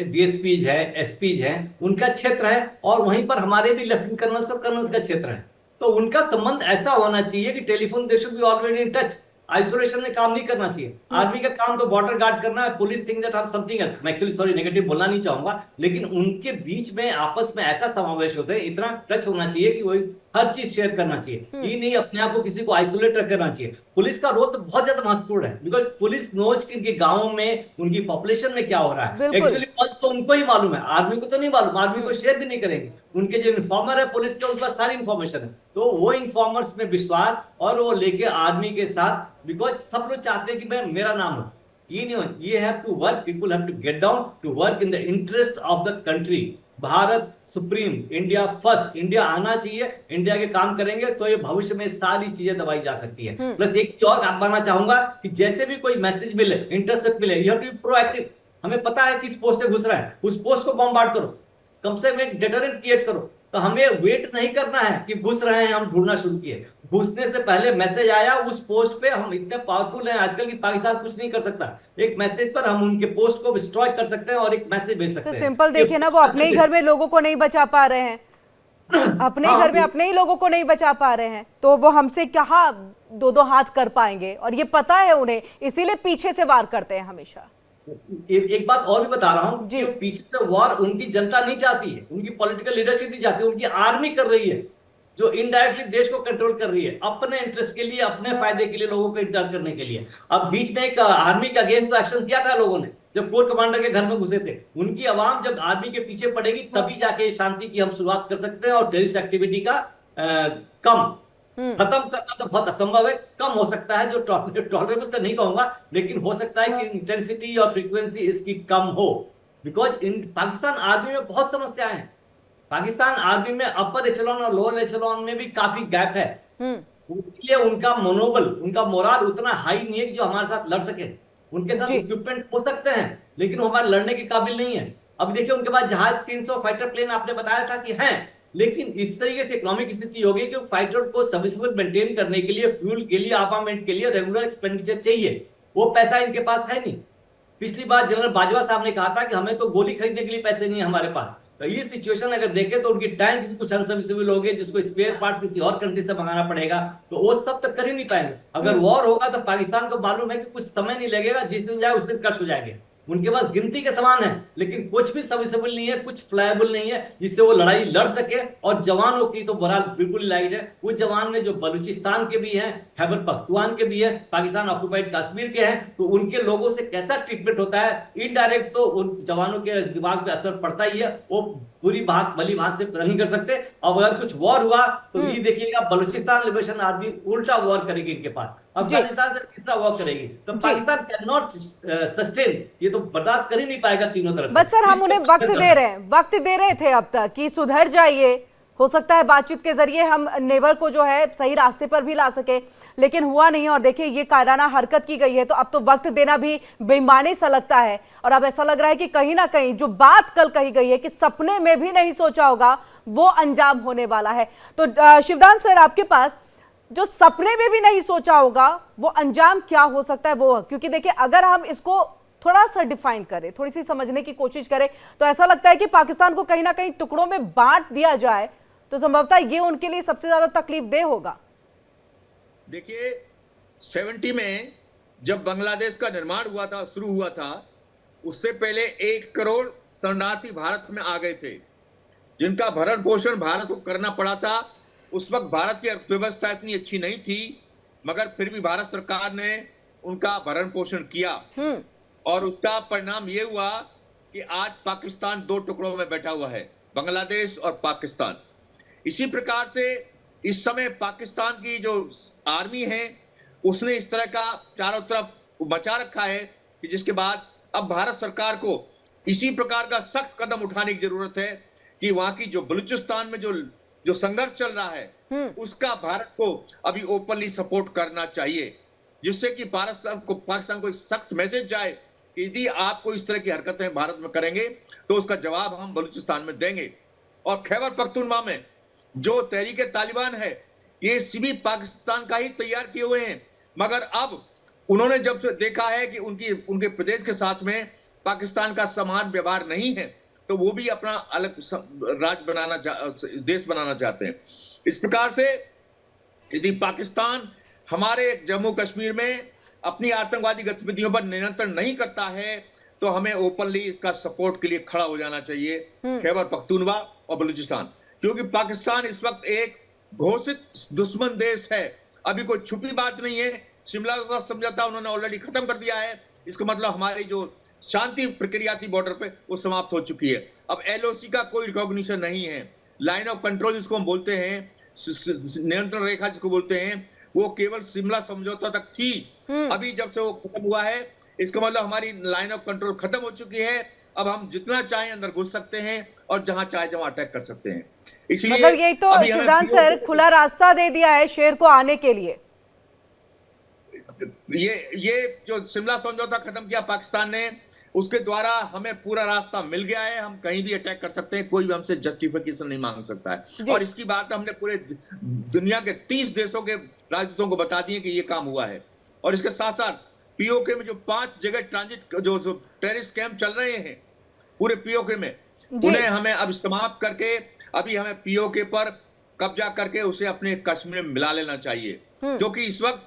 डीएसपीज है, एसपीज है, उनका क्षेत्र है, और वहीं पर हमारे भी लेफ्टिनेंट कर्नल्स और कर्नल्स का क्षेत्र है। तो उनका संबंध ऐसा होना चाहिए कि telephone they should be already in touch. Isolation में काम नहीं करना चाहिए। आर्मी का काम तो बॉर्डर गार्ड करना है, पुलिस थिंक दैट हम समथिंग एल्स। मैं एक्चुअली सॉरी नेगेटिव बोलना नहीं चाहूंगा, लेकिन उनके बीच में आपस में ऐसा समावेश होता है, इतना टच होना चाहिए कि वही हर चीज शेयर करना चाहिए। ये नहीं अपने आप को किसी को आइसोलेट करना चाहिए। पुलिस का रोल तो बहुत ज्यादा महत्वपूर्ण है, बिकॉज पुलिस नोज के गाँव में उनकी पॉपुलेशन में क्या हो रहा है एक्चुअली तो उनको ही मालूम है, आर्मी को तो नहीं मालूम, आर्मी को शेयर भी नहीं करेंगे। उनके जो इन्फॉर्मर है पुलिस के, उनके पास सारी इन्फॉर्मेशन है, तो वो इन्फॉर्मर्स में विश्वास और वो लेके आर्मी के साथ, बिकॉज सब लोग चाहते हैं कि मैं मेरा नाम हो। ये नहीं हो, ये have to work, people have to get down to work in the interest of the country. Bharat supreme, India first, India आना चाहिए। इंडिया के काम करेंगे तो ये भविष्य में सारी चीजें दबाई जा सकती है। प्लस एक चीज और बताना चाहूंगा कि जैसे भी कोई मैसेज मिले, इंटरसेप्ट मिले, you have to be proactive. हमें पता है किस पोस्ट पे घुस रहा है, उस पोस्ट को बॉम्बार्ड करो, कम से कम एक डेटरेंट क्रिएट करो। तो हमें वेट नहीं करना है कि घुस रहे हैं, हम ढूंढना शुरू किए। घुसने से पहले मैसेज आया उस पोस्ट पे, हम इतने पावरफुल हैं आजकल की पाकिस्तान कुछ नहीं कर सकता। एक मैसेज पर हम उनके पोस्ट को डिस्ट्रॉय कर सकते हैं और एक मैसेज भेज सकते हैं। तो सिंपल देखिए ना, वो अपने ही घर में लोगों को नहीं बचा पा रहे हैं, अपने घर में अपने ही लोगों को नहीं बचा पा रहे हैं, तो वो हमसे कहाँ दो हाथ कर पाएंगे। और ये पता है उन्हें, इसीलिए पीछे से वार करते हैं हमेशा। एक बात और भी बता रहा हूं, जो पीछे से वॉर उनकी जनता नहीं चाहती है, उनकी पॉलिटिकल लीडरशिप नहीं चाहती, उनकी आर्मी कर रही है, जो इनडायरेक्टली देश को कंट्रोल कर रही है अपने इंटरेस्ट के लिए, अपने फायदे के लिए, लोगों को इंटर करने के लिए। अब बीच में एक आर्मी के अगेंस्ट एक्शन किया था लोगों ने, जब कोर कमांडर के घर में घुसे थे। उनकी आवाम जब आर्मी के पीछे पड़ेगी तभी जाके शांति की हम शुरुआत कर सकते हैं, और टेररिस्ट एक्टिविटी का कम खत्म करना तो बहुत असंभव है। कम हो सकता है, जो टॉलरेबल तो नहीं कहूंगा, लेकिन हो सकता है कि इंटेंसिटी और फ्रीक्वेंसी इसकी कम हो। बिकॉज इन पाकिस्तान आर्मी में बहुत समस्याएं हैं। पाकिस्तान आर्मी में अपर एचेलॉन और लोअर एचेलॉन में भी काफी गैप है। इसलिए उनका मनोबल, उनका मोराल उतना हाई नहीं है कि जो हमारे साथ लड़ सके। उनके साथ इक्विपमेंट हो सकते हैं, लेकिन वो हमारे लड़ने के काबिल नहीं है। अब देखिए, उनके पास जहाज 300 फाइटर प्लेन आपने बताया था कि हैं, लेकिन इस तरीके से इकोनॉमिक स्थिति हो गई कि फाइटर को सर्विसेबल मेंटेन करने के लिए, फ्यूल के लिए, आर्मामेंट के लिए रेगुलर एक्सपेंडिचर चाहिए। वो पैसा इनके पास है नहीं। पिछली बार जनरल बाजवा साहब ने कहा था कि हमें तो गोली खरीदने के लिए पैसे नहीं है हमारे पास। तो ये सिचुएशन अगर देखें तो उनकी टैंक भी कुछ अनसर्विसेबल हो गए, जिसको स्पेयर पार्ट्स किसी और कंट्री से मंगाना पड़ेगा, तो वो सब तक कर ही नहीं पाएंगे। अगर वॉर होगा तो पाकिस्तान को मालूम है कि कुछ समय नहीं लगेगा, जिस दिन जाए उस दिन क्रश हो जाएंगे। उनके पास गिनती के समान है, लेकिन कुछ भी सर्विसेबल नहीं है, कुछ फ्लायबल नहीं है जिससे वो लड़ाई लड़ सके। और जवानों की तो बहरहाल बिल्कुल लाइट है। वो जवान में जो बलूचिस्तान के भी हैं, खैबर पख्तूनख्वा के भी हैं, पाकिस्तान ऑक्युपाइड कश्मीर के हैं, तो उनके लोगों से कैसा ट्रीटमेंट होता है, इनडायरेक्ट तो उन जवानों के दिमाग पे असर पड़ता ही है। वो पूरी बात भली बात से नहीं कर सकते। अब अगर कुछ वॉर हुआ तो ये देखिएगा, बलूचिस्तान लिबरेशन आर्मी उल्टा वॉर करेगी इनके पास। अफगानिस्तान से कितना वॉर करेगी, तो पाकिस्तान कैन नॉट सस्टेन, ये तो बर्दाश्त कर ही नहीं पाएगा तीनों तरफ। बस सर, हम उन्हें वक्त दे रहे हैं, वक्त दे रहे थे अब तक कि सुधर जाइए, हो सकता है बातचीत के जरिए हम नेबर को जो है सही रास्ते पर भी ला सके, लेकिन हुआ नहीं। और देखिए, ये कायराना हरकत की गई है, तो अब तो वक्त देना भी बेईमानी सा लगता है। और अब ऐसा लग रहा है कि कहीं ना कहीं जो बात कल कही गई है कि सपने में भी नहीं सोचा होगा, वो अंजाम होने वाला है। तो शिवदान सर, आपके पास जो सपने में भी नहीं सोचा होगा वो अंजाम क्या हो सकता है, वो, क्योंकि देखिए अगर हम इसको थोड़ा सा डिफाइन करें, थोड़ी सी समझने की कोशिश करें, तो ऐसा लगता है कि पाकिस्तान को कहीं ना कहीं टुकड़ों में बांट दिया जाए तो संभवतः ये उनके लिए सबसे ज्यादा तकलीफ देह होगा। देखिए, 70 में जब बांग्लादेश का निर्माण हुआ था, शुरू हुआ था, उससे पहले 1 करोड़ शरणार्थी भारत में आ गए थे, जिनका भरण पोषण भारत को करना पड़ा था। उस वक्त भारत की अर्थव्यवस्था इतनी अच्छी नहीं थी, मगर फिर भी भारत सरकार ने उनका भरण पोषण किया, और उसका परिणाम यह हुआ कि आज पाकिस्तान 2 टुकड़ों में बैठा हुआ है, बांग्लादेश और पाकिस्तान। इसी प्रकार से इस समय पाकिस्तान की जो आर्मी है, उसने इस तरह का चारों तरफ मचा रखा है कि जिसके बाद अब भारत सरकार को इसी प्रकार का सख्त कदम उठाने की जरूरत है कि वहां की जो बलूचिस्तान में जो संघर्ष चल रहा है, उसका भारत को अभी ओपनली सपोर्ट करना चाहिए। जिससे कि पाकिस्तान को सख्त मैसेज जाए कि यदि आप कोई इस तरह की हरकतें भारत में करेंगे तो उसका जवाब हम बलूचिस्तान में देंगे। और खैबर पख्तूनख्वा में जो तहरीक तालिबान है, ये भी पाकिस्तान का ही तैयार किए हुए हैं, मगर अब उन्होंने जब से देखा है कि उनके प्रदेश के साथ में पाकिस्तान का समान व्यवहार नहीं है, तो वो भी अपना अलग देश बनाना चाहते हैं। इस प्रकार से यदि पाकिस्तान हमारे जम्मू कश्मीर में अपनी आतंकवादी गतिविधियों पर नियंत्रण नहीं करता है, तो हमें ओपनली इसका सपोर्ट के लिए खड़ा हो जाना चाहिए, खैबर पख्तूनख्वा और बलूचिस्तान, क्योंकि पाकिस्तान इस वक्त एक घोषित दुश्मन देश है। अभी कोई छुपी बात नहीं है। शिमला का समझौता उन्होंने ऑलरेडी खत्म कर दिया है। इसका मतलब हमारी जो शांति प्रक्रिया थी बॉर्डर पे, वो समाप्त हो चुकी है। अब LOC का कोई रिकॉग्निशन नहीं है। लाइन ऑफ कंट्रोल जिसको हम बोलते हैं, नियंत्रण रेखा जिसको बोलते हैं, वो केवल शिमला समझौता तक थी। अभी जब से वो खत्म हुआ है, इसका मतलब हमारी लाइन ऑफ कंट्रोल खत्म हो चुकी है। अब हम जितना चाहे अंदर घुस सकते हैं और जहां चाहे जहां अटैक कर सकते हैं। इसलिए मतलब यही तो शिवदान सर खुला रास्ता दे दिया है शेर को आने के लिए। ये जो शिमला समझौता खत्म किया पाकिस्तान ने, उसके द्वारा हमें पूरा रास्ता मिल गया है। हम कहीं भी अटैक कर सकते हैं, कोई भी हमसे जस्टिफिकेशन नहीं मांग सकता है। और इसकी बात हमने पूरे दुनिया के 30 देशों के राजदूतों को बता दिए कि ये काम हुआ है। और इसके साथ साथ POK में जो 5 जगह ट्रांजिट जो टेररिस्ट कैंप चल रहे हैं पूरे POK में, उन्हें हमें अब समाप्त करके अभी हमें POK पर कब्जा करके उसे अपने कश्मीर में मिला लेना चाहिए, क्योंकि इस वक्त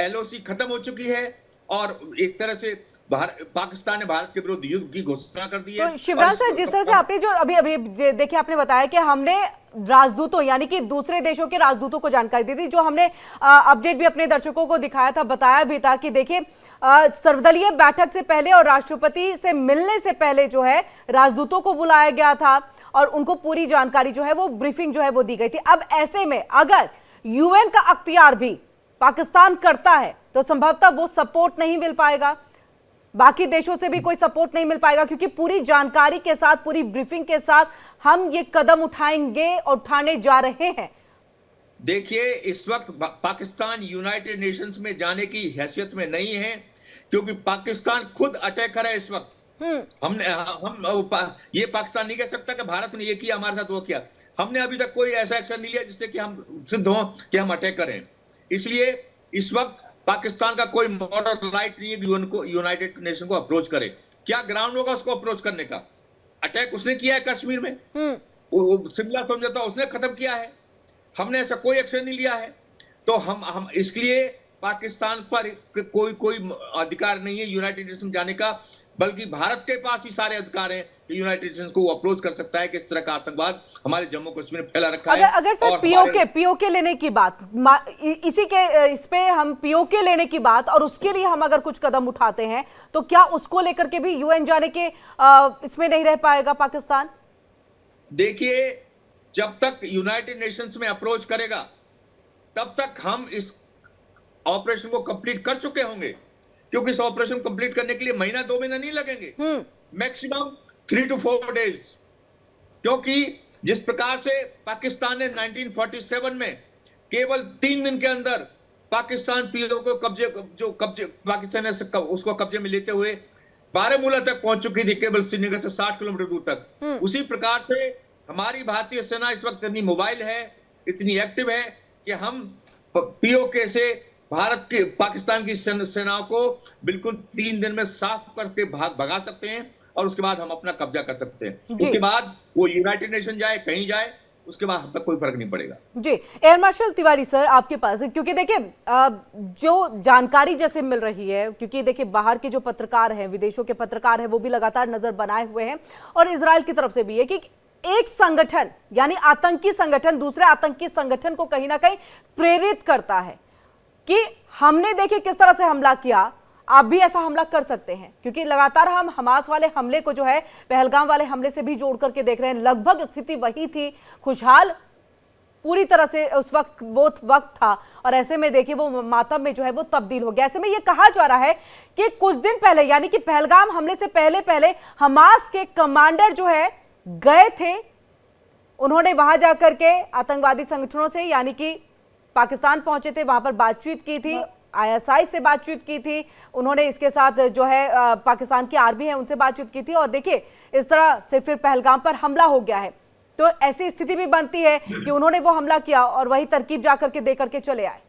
LOC खत्म हो चुकी है और एक तरह से पाकिस्तान ने भारत के विरुद्ध युद्ध की घोषणा कर दी है। तो शिवराज सर, जिस तरह से आपने जो अभी देखिए आपने बताया कि हमने राजदूतों यानी कि दूसरे देशों के राजदूतों को जानकारी दी थी, जो हमने अपडेट भी अपने दर्शकों को दिखाया था, बताया भी था कि देखिए सर्वदलीय बैठक से पहले और राष्ट्रपति से मिलने से पहले जो है राजदूतों को बुलाया गया था और उनको पूरी जानकारी जो है वो ब्रीफिंग जो है वो दी गई थी। अब ऐसे में अगर UN का अख्तियार भी पाकिस्तान करता है तो संभवतः वो सपोर्ट नहीं मिल पाएगा, बाकी देशों से भी कोई सपोर्ट नहीं मिल पाएगा, क्योंकि पूरी जानकारी के साथ, पूरी ब्रीफिंग के साथ हम ये कदम उठाएंगे और उठाने जा रहे हैं। देखिए, इस वक्त पाकिस्तान यूनाइटेड नेशंस में जाने की हैसियत में नहीं है, क्योंकि पाकिस्तान खुद अटैकर है इस वक्त। हम ये पाकिस्तान नहीं कह सकता कि भारत ने ये किया, हमारे साथ वो किया। हमने अभी तक कोई ऐसा एक्शन नहीं लिया जिससे कि हम सिद्ध हों कि हम अटैकर हैं। इसलिए इस वक्त पाकिस्तान का कोई मॉरल राइट नहीं है कि यूनाइटेड नेशन को अप्रोच करे। क्या ग्राउंड होगा उसको अप्रोच करने का? अटैक उसने किया है कश्मीर में, शिमला समझौता उसने खत्म किया है, हमने ऐसा कोई एक्शन नहीं लिया है। तो हम इसलिए पाकिस्तान पर कोई अधिकार नहीं है यूनाइटेड नेशन जाने का, बल्कि भारत के पास ही सारे अधिकार हैं कि यूनाइटेड नेशंस को अप्रोच कर सकता है कि इस तरह का आतंकवाद हमारे जम्मू कश्मीर में फैला रखा है। अगर सर POK लेने की बात, इस पे हम POK लेने की बात और उसके लिए हम अगर कुछ कदम उठाते हैं तो क्या उसको लेकर के भी UN जाने के इसमें नहीं रह पाएगा पाकिस्तान? देखिए, जब तक यूनाइटेड नेशंस में अप्रोच करेगा तब तक हम इस ऑपरेशन को कंप्लीट कर चुके होंगे, क्योंकि इस ऑपरेशन कंप्लीट करने के लिए महीना 2 महीना नहीं लगेंगे, मैक्सिमम 3 to 4 डेज। क्योंकि जिस प्रकार से पाकिस्तान ने 1947 में केवल 3 दिन के अंदर पाकिस्तान POK को पाकिस्तान ने उसको कब्जे में लेते हुए बारामूला तक पहुंच चुकी थी, केवल श्रीनगर से 60 किलोमीटर दूर तक। उसी प्रकार से हमारी भारतीय सेना इस वक्त इतनी मोबाइल है, इतनी एक्टिव है कि हम POK से भारत के पाकिस्तान की सेनाओं को बिल्कुल 3 दिन में साफ करके भगा सकते हैं और उसके बाद हम अपना कब्जा कर सकते हैं। उसके बाद वो यूनाइटेड नेशन जाए, कहीं जाए, उसके बाद हम तक कोई फर्क नहीं पड़ेगा। जी, एयर मार्शल तिवारी सर आपके पास, क्योंकि देखिए जो जानकारी जैसे मिल रही है, क्योंकि देखिए बाहर के जो पत्रकार हैं, विदेशों के पत्रकार हैं, वो भी लगातार नजर बनाए हुए हैं और इजराइल की तरफ से भी है कि एक संगठन यानी आतंकी संगठन दूसरे आतंकी संगठन को कहीं ना कहीं प्रेरित करता है कि हमने देखिए किस तरह से हमला किया, आप भी ऐसा हमला कर सकते हैं। क्योंकि लगातार हम हमास वाले हमले को जो है पहलगाम वाले हमले से भी जोड़ करके देख रहे हैं, लगभग स्थिति वही थी, खुशहाल पूरी तरह से उस वक्त वो वक्त था और ऐसे में देखिए वो मातम में जो है वो तब्दील हो गया। ऐसे में ये कहा जा रहा है कि कुछ दिन पहले यानी कि पहलगाम हमले से पहले हमास के कमांडर जो है गए थे, उन्होंने वहां जाकर के आतंकवादी संगठनों से यानी कि पाकिस्तान पहुंचे थे, वहां पर बातचीत की थी, ISI से बातचीत की थी, उन्होंने इसके साथ जो है पाकिस्तान की आर्मी है उनसे बातचीत की थी, और देखिए इस तरह से फिर पहलगाम पर हमला हो गया है। तो ऐसी स्थिति भी बनती है कि उन्होंने वो हमला किया और वही तरकीब जाकर के दे करके चले आए।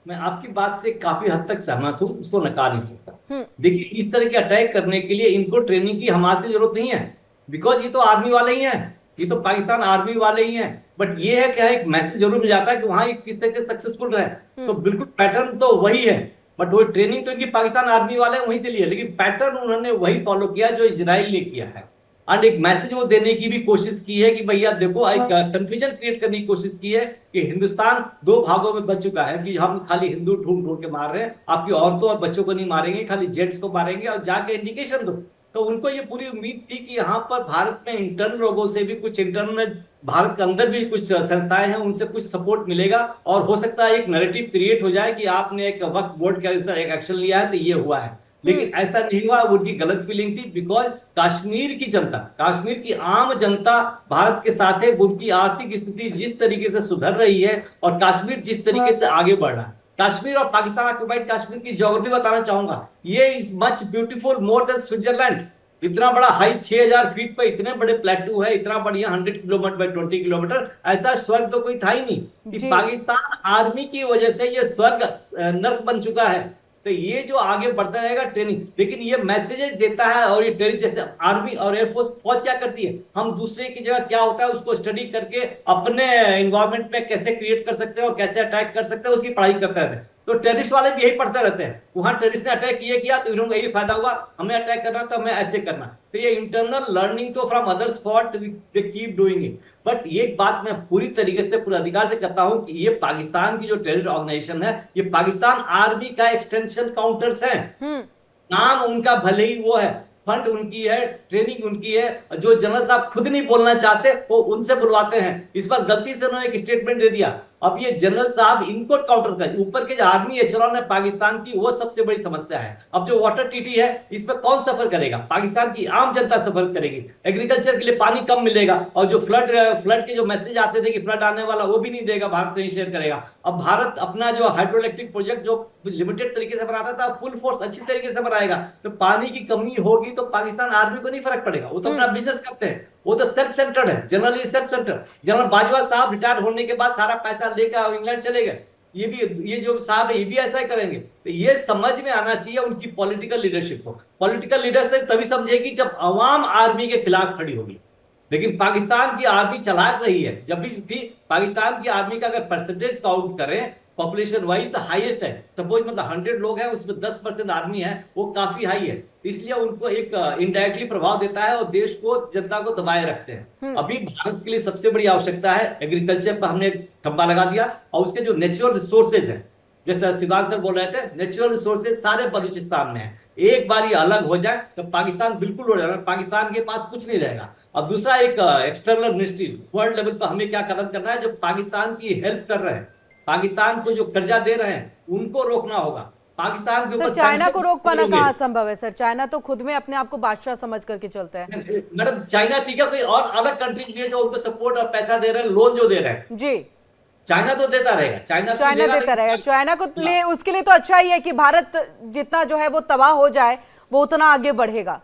मैं आपकी बात से काफी हद तक सहमत हूँ, उसको नकार नहीं सकता। देखिए, इस तरह के अटैक करने के लिए इनको ट्रेनिंग की हमारे से जरूरत नहीं है, बिकॉज ये तो आर्मी वाले ही हैं, ये तो पाकिस्तान आर्मी वाले ही हैं। बट ये है क्या, एक मैसेज जरूर मिल जाता है कि वहां किस तरह से सक्सेसफुल रहे। तो बिल्कुल पैटर्न तो वही है, बट वो ट्रेनिंग तो इनकी पाकिस्तान आर्मी वाले वहीं से लिए, लेकिन पैटर्न उन्होंने वही फॉलो किया जो इजराइल ने किया है। और एक मैसेज वो देने की भी कोशिश की है कि भैया देखो, एक कंफ्यूजन क्रिएट करने की कोशिश की है कि हिंदुस्तान दो भागों में बच चुका है, कि हम खाली हिंदू ढूंढ ढूंढ के मार रहे हैं, आपकी औरतों और बच्चों को नहीं मारेंगे, खाली जेंट्स को मारेंगे, और जाके इंडिकेशन दो। तो उनको ये पूरी उम्मीद थी कि यहाँ पर भारत में इंटरनल लोगों से भी कुछ, इंटरनल भारत के अंदर भी कुछ संस्थाएं हैं, उनसे कुछ सपोर्ट मिलेगा, और हो सकता है एक नैरेटिव क्रिएट हो जाए कि आपने एक वक्फ बोर्ड के अनुसार एक एक्शन लिया है तो ये हुआ है। लेकिन ऐसा नहीं हुआ, उनकी गलत फीलिंग थी, बिकॉज कश्मीर की जनता, कश्मीर की आम जनता भारत के साथ है। उनकी आर्थिक स्थिति जिस तरीके से सुधर रही है और कश्मीर जिस तरीके से आगे बढ़ रहा है, कश्मीर और पाकिस्तान ऑक्युपाइड कश्मीर की ज्योग्राफी बताना चाहूंगा, ये is much beautiful more than Switzerland. इतना बड़ा हाइट 6000 फीट पर इतने बड़े प्लेटू है, इतना बढ़िया 100 किलोमीटर बाय 20 किलोमीटर, ऐसा स्वर्ग तो कोई था ही नहीं। कि पाकिस्तान आर्मी की वजह से ये स्वर्ग नर्क बन चुका है। तो ये जो आगे बढ़ता रहेगा ट्रेनिंग, लेकिन ये मैसेजेस देता है, और ये ट्रेनिंग जैसे आर्मी और एयरफोर्स, फौज क्या करती है, हम दूसरे की जगह क्या होता है उसको स्टडी करके अपने एनवायरमेंट में कैसे क्रिएट कर सकते हैं और कैसे अटैक कर सकते हैं उसकी पढ़ाई करते रहते हैं। तो टेररिस्ट वाले भी यही पढ़ते रहते हैं, वहां टेररिस्ट ने अटैक किया तो इन्होंने यही फायदा हुआ, हमें अटैक करना तो हमें ऐसे करना। तो ये इंटरनल लर्निंग तो from others fought they keep doing it. But ये बात मैं पूरी तरीके से, पूरे अधिकार से कहता हूं कि ये पाकिस्तान की जो टेरर ऑर्गेनाइजेशन है, ये पाकिस्तान आर्मी का एक्सटेंशन काउंटर्स है। नाम उनका भले ही वो है, फंड उनकी है, ट्रेनिंग उनकी है, जो जनरल साहब खुद नहीं बोलना चाहते वो उनसे बुलवाते हैं। इस बार गलती से उन्होंने एक स्टेटमेंट दे दिया, अब ये जनरल साहब इनको काउंटर कर, ऊपर के जो आर्मी एचलॉन है पाकिस्तान की, वो सबसे बड़ी समस्या है। अब जो वाटर टीटी है, इस पर कौन सफर करेगा? पाकिस्तान की आम जनता सफर करेगी। एग्रीकल्चर के लिए पानी कम मिलेगा, और जो फ्लड के जो मैसेज आते थे कि फ्लड आने वाला, वो भी नहीं देगा, भारत से ही शेयर करेगा। अब भारत अपना जो हाइड्रो इलेक्ट्रिक प्रोजेक्ट जो लिमिटेड तरीके से बनाता था, फुल फोर्स अच्छी तरीके से बनाएगा। तो पानी की कमी होगी तो पाकिस्तान आर्मी को नहीं फर्क पड़ेगा, वो तो अपना बिजनेस करते हैं, वो तो सेल्फ सेंटर्ड है, generally self centred. General Bajwa साहब रिटायर होने के बाद सारा पैसा लेकर इंग्लैंड चले गए, ये जो साहब है ये भी ऐसा ही करेंगे। तो ये समझ में आना चाहिए उनकी पॉलिटिकल लीडरशिप को। पॉलिटिकल लीडरशिप तभी समझेगी जब अवाम आर्मी के खिलाफ खड़ी होगी। लेकिन पाकिस्तान की आर्मी चालाक रही है, जब भी थी पाकिस्तान की आर्मी का अगर परसेंटेज काउंट करें पॉपुलेशन वाइज हाईएस्ट है। सपोज मतलब 100 लोग हैं, उसमें 10% आर्मी है, वो काफी हाई है। इसलिए उनको एक इनडायरेक्टली प्रभाव देता है और देश को, जनता को दबाए रखते हैं। अभी भारत के लिए सबसे बड़ी आवश्यकता है एग्रीकल्चर पर हमने ठप्पा लगा दिया, और उसके जो नेचुरल रिसोर्सेज है, जैसे सिद्धांत सर बोल रहे थे, नेचुरल रिसोर्सेज सारे बलूचिस्तान में है। एक बार ये अलग हो जाए तो पाकिस्तान बिल्कुल हो जाएगा, पाकिस्तान के पास कुछ नहीं रहेगा। अब दूसरा, एक एक्सटर्नल मिनिस्ट्री वर्ल्ड लेवल पर हमें क्या कदम करना है, जो पाकिस्तान की हेल्प कर रहे हैं, पाकिस्तान को जो कर्जा दे रहे हैं, उनको रोकना होगा। पाकिस्तान के ऊपर चाइना को रोक पाना कहाँ संभव है सर? चाइना तो खुद में अपने आप को बादशाह समझ करके चलता है। मैडम, चाइना ठीक है, कोई और अलग कंट्रीज भी है जो उनको सपोर्ट और पैसा दे रहे हैं, लोन जो दे रहे हैं जी, चाइना तो देता रहेगा, चाइना देता रहेगा। चाइना को ले, उसके लिए तो अच्छा ही है कि भारत जितना जो है वो तबाह हो जाए, वो उतना आगे बढ़ेगा।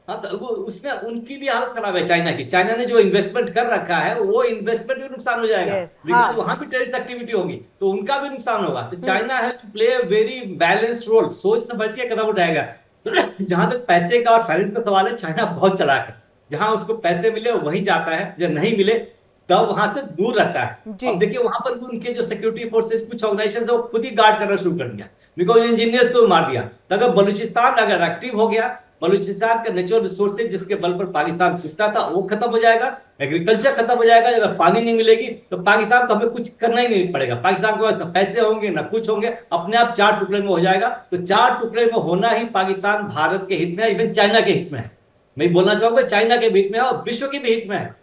हाँ, तो वो उसमें उनकी भी हालत खराब है चाइना की। चाइना ने जो इन्वेस्टमेंट कर रखा है, वो इन्वेस्टमेंट भी नुकसान हो जाएगा। हाँ। वहां भी टेररिस्ट एक्टिविटी होगी तो उनका भी नुकसान होगा। तो चाइना है to play a very balanced role, सोच समझ के कदम उठाएगा। जहां तक पैसे का और फाइनेंस का सवाल है, चाइना बहुत चालाक है, जहां उसको पैसे मिले वहीं जाता है, जब नहीं मिले तब वहां से दूर रहता है। अब देखिए वहां पर भी उनके जो सिक्योरिटी फोर्सेस, कुछ ऑर्गेनाइजेशन है, वो खुद ही गार्ड करना शुरू कर दिया, बिकॉज इंजीनियर्स को मार दिया। तो अगर बलूचिस्तान अगर एक्टिव हो गया, बलूचिस्तान का नेचुरल रिसोर्सेज जिसके बल पर पाकिस्तान टूटता था, वो खत्म हो जाएगा, एग्रीकल्चर खत्म हो जाएगा। अगर पानी नहीं मिलेगी तो पाकिस्तान को हमें कुछ करना ही नहीं पड़ेगा, पाकिस्तान के पास ना पैसे होंगे ना कुछ होंगे, अपने आप 4 टुकड़े में हो जाएगा। तो 4 टुकड़े में होना ही पाकिस्तान भारत के हित में है, इवन चाइना के हित में है। मैं बोलना चाहूंगा चाइना के हित में है और विश्व के भी हित में है।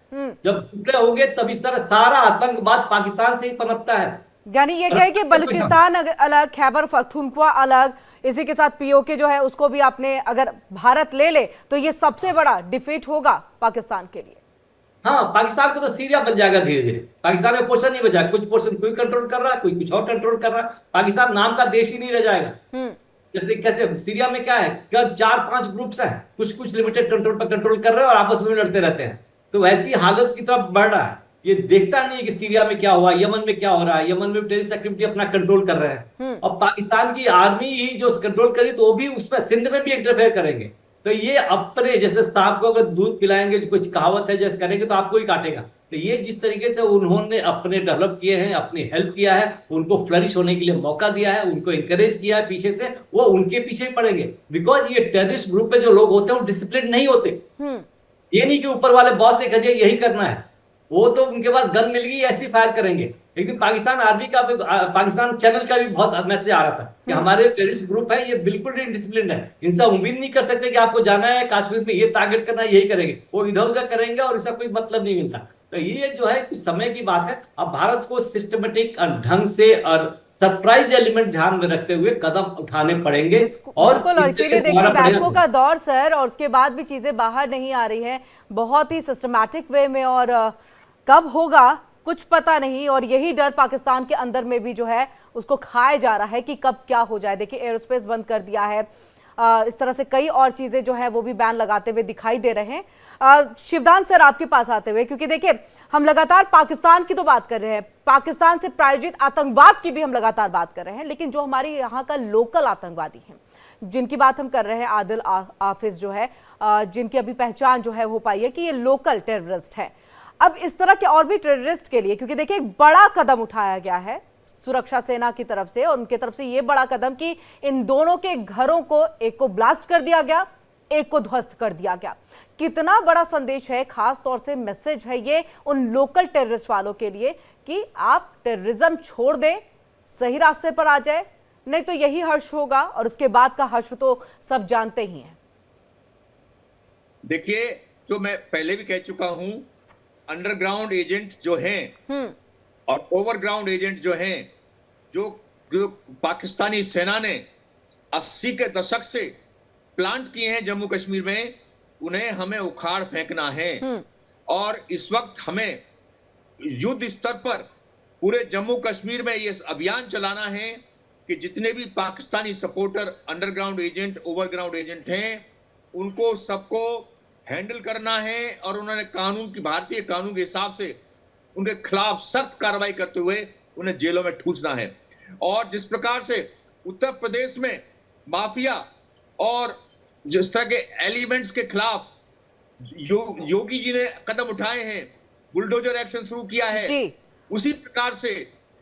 जब टुकड़े होंगे तभी सारा आतंकवाद पाकिस्तान से ही पनपता है। यानी ये कहे कि बलूचिस्तान अलग, खैबर पख्तूनख्वा अलग, इसी के साथ पीओके जो है उसको भी आपने, अगर भारत ले ले तो ये सबसे बड़ा डिफीट होगा पाकिस्तान के लिए। हाँ, पाकिस्तान को तो सीरिया बन जाएगा धीरे धीरे। पाकिस्तान में पोर्शन नहीं बचा, कुछ पोर्शन कोई कंट्रोल कर रहा है, कोई कुछ और कंट्रोल कर रहा है। पाकिस्तान नाम का देश ही नहीं रह जाएगा। हम्म। जैसे कैसे सीरिया में क्या है, कब 4-5 ग्रुप्स हैं, कुछ कुछ लिमिटेड कंट्रोल पर कंट्रोल कर रहे हैं और आपस में लड़ते रहते हैं। तो वैसी हालत की तरफ बढ़ रहा है। ये देखता नहीं है कि सीरिया में क्या हुआ, यमन में क्या हो रहा है। यमन में टेररिस्ट एक्टिविटी अपना कंट्रोल कर रहे हैं और पाकिस्तान की आर्मी ही जो कंट्रोल करी तो वो भी उसमें सिंध में भी इंटरफेयर करेंगे। तो ये अपने जैसे सांप को अगर दूध पिलाएंगे, कुछ कहावत है, जैसे करेंगे तो आपको ही काटेगा। तो ये जिस तरीके से उन्होंने अपने डेवलप किए हैं, अपनी हेल्प किया है, उनको फ्लरिश होने के लिए मौका दिया है, उनको इंकरेज किया है पीछे से, वो उनके पीछे ही पड़ेंगे। बिकॉज ये टेररिस्ट ग्रुप में जो लोग होते हैं वो डिसिप्लिन नहीं होते। ये नहीं कि ऊपर वाले बॉस ने कहा यही करना है, वो तो उनके पास गन मिल गई ऐसी फायर करेंगे। एक दिन पाकिस्तान आर्मी का भी, पाकिस्तान चैनल का भी बहुत मैसेज आ रहा था कि हमारे टेररिस्ट ग्रुप है, ये बिल्कुल इनडिसिप्लिन है, इनसे उम्मीद नहीं कर सकते कि आपको जाना है कश्मीर में, ये टारगेट करना है, यही करेंगे। वो इधर उधर करेंगे और इसका कोई मतलब नहीं मिलता। तो ये जो है कुछ समय की बात है। अब भारत को सिस्टमेटिक ढंग से और सरप्राइज एलिमेंट ध्यान में रखते हुए कदम उठाने पड़ेंगे। और बिल्कुल, और इसीलिए देखिए बैठकों का दौर सर, और उसके बाद भी चीजें बाहर नहीं आ रही है बहुत ही सिस्टमैटिक वे में, और कब होगा कुछ पता नहीं। और यही डर पाकिस्तान के अंदर में भी जो है उसको खाया जा रहा है कि कब क्या हो जाए। देखिए एयरोस्पेस बंद कर दिया है, इस तरह से कई और चीजें जो है वो भी बैन लगाते हुए दिखाई दे रहे हैं। शिवदान सर आपके पास आते हुए, क्योंकि देखिए हम लगातार पाकिस्तान की तो बात कर रहे हैं, पाकिस्तान से प्रायोजित आतंकवाद की भी हम लगातार बात कर रहे हैं, लेकिन जो हमारी यहाँ का लोकल आतंकवादी हैं, जिनकी बात हम कर रहे हैं, आदिल हाफिज जो है, जिनकी अभी पहचान जो है हो पाई है कि ये लोकल टेररिस्ट है। अब इस तरह के और भी टेररिस्ट के लिए, क्योंकि देखिए एक बड़ा कदम उठाया गया है सुरक्षा सेना की तरफ से, और उनके तरफ से ये बड़ा कदम कि इन दोनों के घरों को, एक को ब्लास्ट कर दिया गया, एक को ध्वस्त कर दिया गया। कितना बड़ा संदेश है, खास तौर से मैसेज है ये उन लोकल टेररिस्ट वालों के लिए कि आप टेररिज्म छोड़ दें, सही रास्ते पर आ जाए, नहीं तो यही हर्ष होगा, और उसके बाद का हर्ष तो सब जानते ही हैं। देखिए, जो मैं पहले भी कह चुका हूं, अंडरग्राउंड एजेंट जो हैं और ओवरग्राउंड एजेंट जो हैं, जो पाकिस्तानी सेना ने 80 के दशक से प्लांट किए हैं जम्मू कश्मीर में, उन्हें हमें उखाड़ फेंकना है। और इस वक्त हमें युद्ध स्तर पर पूरे जम्मू कश्मीर में यह अभियान चलाना है कि जितने भी Pakistani supporter underground agent, overground agent हैं, उनको सबको हैंडल करना है और उन्होंने कानून की, भारतीय कानून के हिसाब से उनके खिलाफ सख्त कार्रवाई करते हुए उन्हें जेलों में ठूसना है। और जिस प्रकार से उत्तर प्रदेश में माफिया और जिस तरह के एलिमेंट्स के खिलाफ योगी जी ने कदम उठाए हैं, बुलडोजर एक्शन शुरू किया है, उसी प्रकार से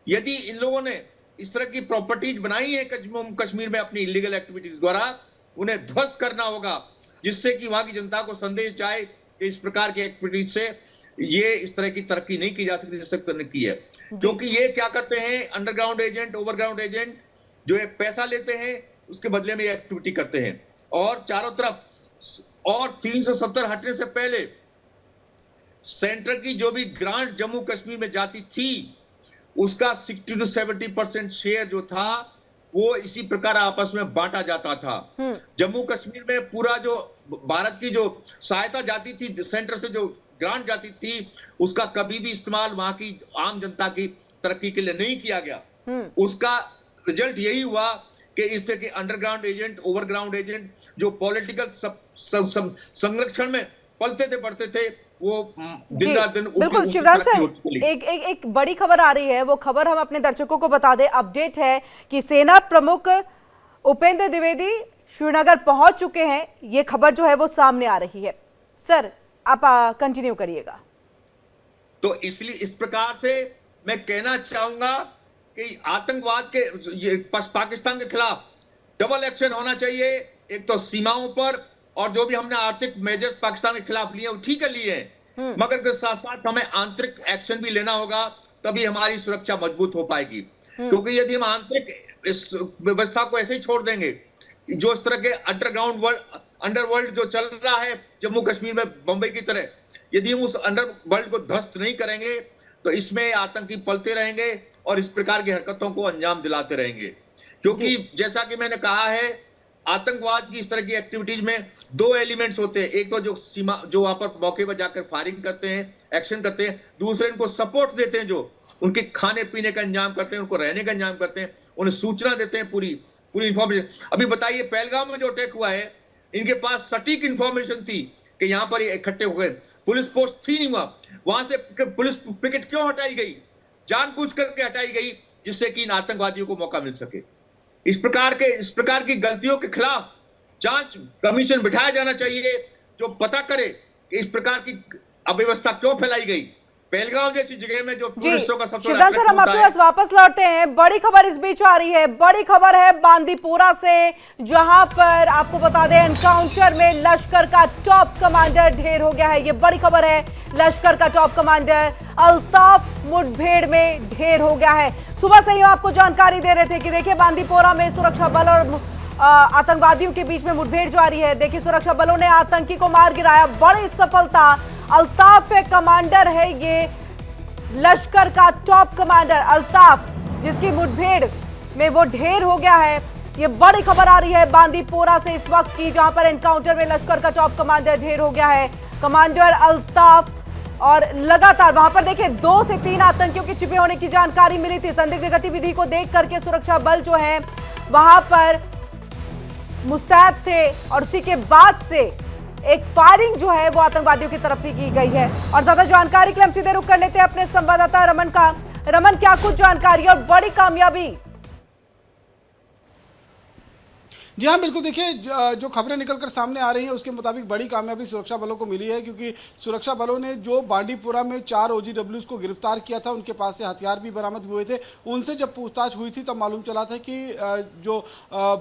यदि इन लोगों ने इस तरह की प्रॉपर्टीज बनाई है कश्मीर में अपनी इलीगल एक्टिविटीज द्वारा, उन्हें ध्वस्त करना होगा, जिससे कि वहां की जनता को संदेश जाए कि इस प्रकार की एक्टिविटीज से ये इस तरह की तरक्की नहीं की जा सकती जिस तक की है। क्योंकि ये क्या करते हैं, अंडरग्राउंड एजेंट, ओवरग्राउंड एजेंट, जो है पैसा लेते हैं, उसके बदले में ये एक्टिविटी करते हैं। और चारों तरफ, और 370 हटने से पहले सेंटर की जो भी ग्रांट जम्मू कश्मीर में जाती थी, उसका 60 से 70% शेयर जो था वो इसी प्रकार आपस में बांटा जाता था। जम्मू कश्मीर में पूरा जो भारत की जो सहायता जाती थी, सेंटर से जो ग्रांट जाती थी, उसका कभी भी इस्तेमाल वहां की आम जनता की तरक्की के लिए नहीं किया गया। उसका रिजल्ट यही हुआ कि इस तरह के अंडरग्राउंड एजेंट, ओवरग्राउंड एजेंट जो पॉलिटिकल संरक्षण में पलते थे बढ़ते थे, वो दिन रात दिन बिल्कुल। शिवराज सर, एक बड़ी खबर आ रही है, वो खबर हम अपने दर्शकों को बता दें। अपडेट है कि सेना प्रमुख उपेंद्र द्विवेदी श्रीनगर पहुंच चुके हैं। ये खबर जो है वो सामने आ रही है। सर आप कंटिन्यू करिएगा। तो इसलिए इस प्रकार से मैं कहना चाहूंगा कि आतंकवाद के पाकिस्तान के खिलाफ डबल एक्शन होना चाहिए। एक तो सीमाओं पर, और जो भी हमने आर्थिक मेजर्स पाकिस्तान के खिलाफ लिए वो ठीक है लिए हैं, मगर के साथ साथ हमें आंतरिक एक्शन भी लेना होगा, तभी हमारी सुरक्षा मजबूत हो पाएगी। क्योंकि यदि हम आंतरिक इस व्यवस्था को ऐसे ही छोड़ देंगे, जो इस तरह के अंडरवर्ल्ड जो चल रहा है जम्मू कश्मीर में बंबई की तरह, यदि हम उस अंडरवर्ल्ड को ध्वस्त नहीं करेंगे तो इसमें आतंकी पलते रहेंगे और इस प्रकार की हरकतों को अंजाम दिलाते रहेंगे। क्योंकि जैसा कि मैंने कहा है, आतंकवाद की इस तरह की एक्टिविटीज में दो एलिमेंट्स होते हैं, एक तो जो सीमा जो वहां पर मौके पर जाकर फायरिंग करते हैं, एक्शन करते हैं, दूसरे इनको सपोर्ट देते हैं, जो उनके खाने पीने का इंतजाम करते हैं, उनको रहने का इंतजाम करते हैं, उन्हें सूचना देते हैं, पूरी पूरी इंफॉर्मेशन। अभी बताइए पहलगाम में जो अटैक हुआ है, इनके पास सटीक इंफॉर्मेशन थी कि यहां पर इकट्ठे हो गए, पुलिस पोस्ट थी नहीं हुआ, वहां से पुलिस पिकेट क्यों हटाई गई? जानबूझ करके हटाई गई जिससे कि इन आतंकवादियों को मौका मिल सके। इस प्रकार की गलतियों के खिलाफ जांच कमीशन बिठाया जाना चाहिए, जो पता करे कि इस प्रकार की अव्यवस्था क्यों फैलाई गई। पहलगाम जैसी जगह में जो टूरिस्टों का सबसे शिवदान सर, हम आपके पास वापस लौटते हैं। बड़ी खबर इस बीच आ रही है, बड़ी खबर है बांदीपोरा से, जहां पर आपको बता दें एनकाउंटर में लश्कर का टॉप कमांडर ढेर हो गया है। ये बड़ी खबर है, लश्कर का टॉप कमांडर अल्ताफ मुठभेड़ में ढेर हो गया है। सुबह से ही आपको जानकारी दे रहे थे कि देखिए बांदीपोरा में सुरक्षा बल और आतंकवादियों के बीच में मुठभेड़ जारी है। देखिए सुरक्षा बलों ने आतंकी को मार गिराया, बड़ी सफलता। अल्ताफ कमांडर है ये, लश्कर का टॉप कमांडर अल्ताफ, जिसकी मुठभेड़ में वो ढेर हो गया है। ये बड़ी खबर आ रही है बांदीपोरा से इस वक्त की, जहां पर एनकाउंटर में लश्कर का टॉप कमांडर ढेर हो गया है, कमांडर अल्ताफ। और लगातार वहां पर देखिए 2 से 3 आतंकियों के छिपे होने की जानकारी मिली थी। संदिग्ध गतिविधि को देख करके सुरक्षा बल जो है वहां पर मुस्तैद थे और उसी के बाद से एक फायरिंग जो है वो आतंकवादियों की तरफ से की गई है। और ज्यादा जानकारी के लिए हम सीधे रुख कर लेते हैं अपने संवाददाता रमन का। रमन, क्या कुछ जानकारी और बड़ी कामयाबी? जी हाँ, बिल्कुल। देखिए जो खबरें निकलकर सामने आ रही हैं उसके मुताबिक बड़ी कामयाबी सुरक्षा बलों को मिली है, क्योंकि सुरक्षा बलों ने जो बांदीपोरा में 4 OGWs को गिरफ्तार किया था, उनके पास से हथियार भी बरामद हुए थे। उनसे जब पूछताछ हुई थी तब मालूम चला था कि जो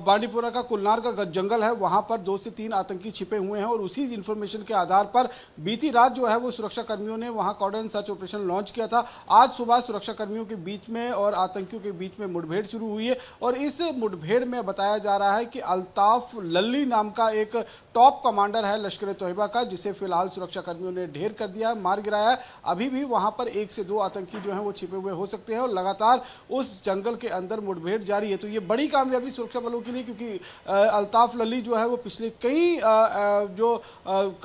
बांदीपोरा का कुलनार का जंगल है वहाँ पर 2 से 3 आतंकी छिपे हुए हैं। और उसी इन्फॉर्मेशन के आधार पर बीती रात जो है वो सुरक्षा कर्मियों ने वहाँ कॉर्डन सर्च ऑपरेशन लॉन्च किया था। आज सुबह सुरक्षा कर्मियों के बीच में और आतंकियों के बीच में मुठभेड़ शुरू हुई है, और इस मुठभेड़ में बताया जा रहा है कि अल्ताफ लल्ली नाम का एक टॉप कमांडर है लश्कर तोयबा का, जिसे फिलहाल सुरक्षा कर्मियों ने ढेर कर दिया है, मार गिराया है। अभी भी वहां पर 1 से 2 आतंकी जो हैं वो छिपे हुए हो सकते हैं, और लगातार उस जंगल के अंदर मुठभेड़ जारी है। तो ये बड़ी कामयाबी सुरक्षा बलों के लिए, क्योंकि अल्ताफ लल्ली जो है वो पिछले कई जो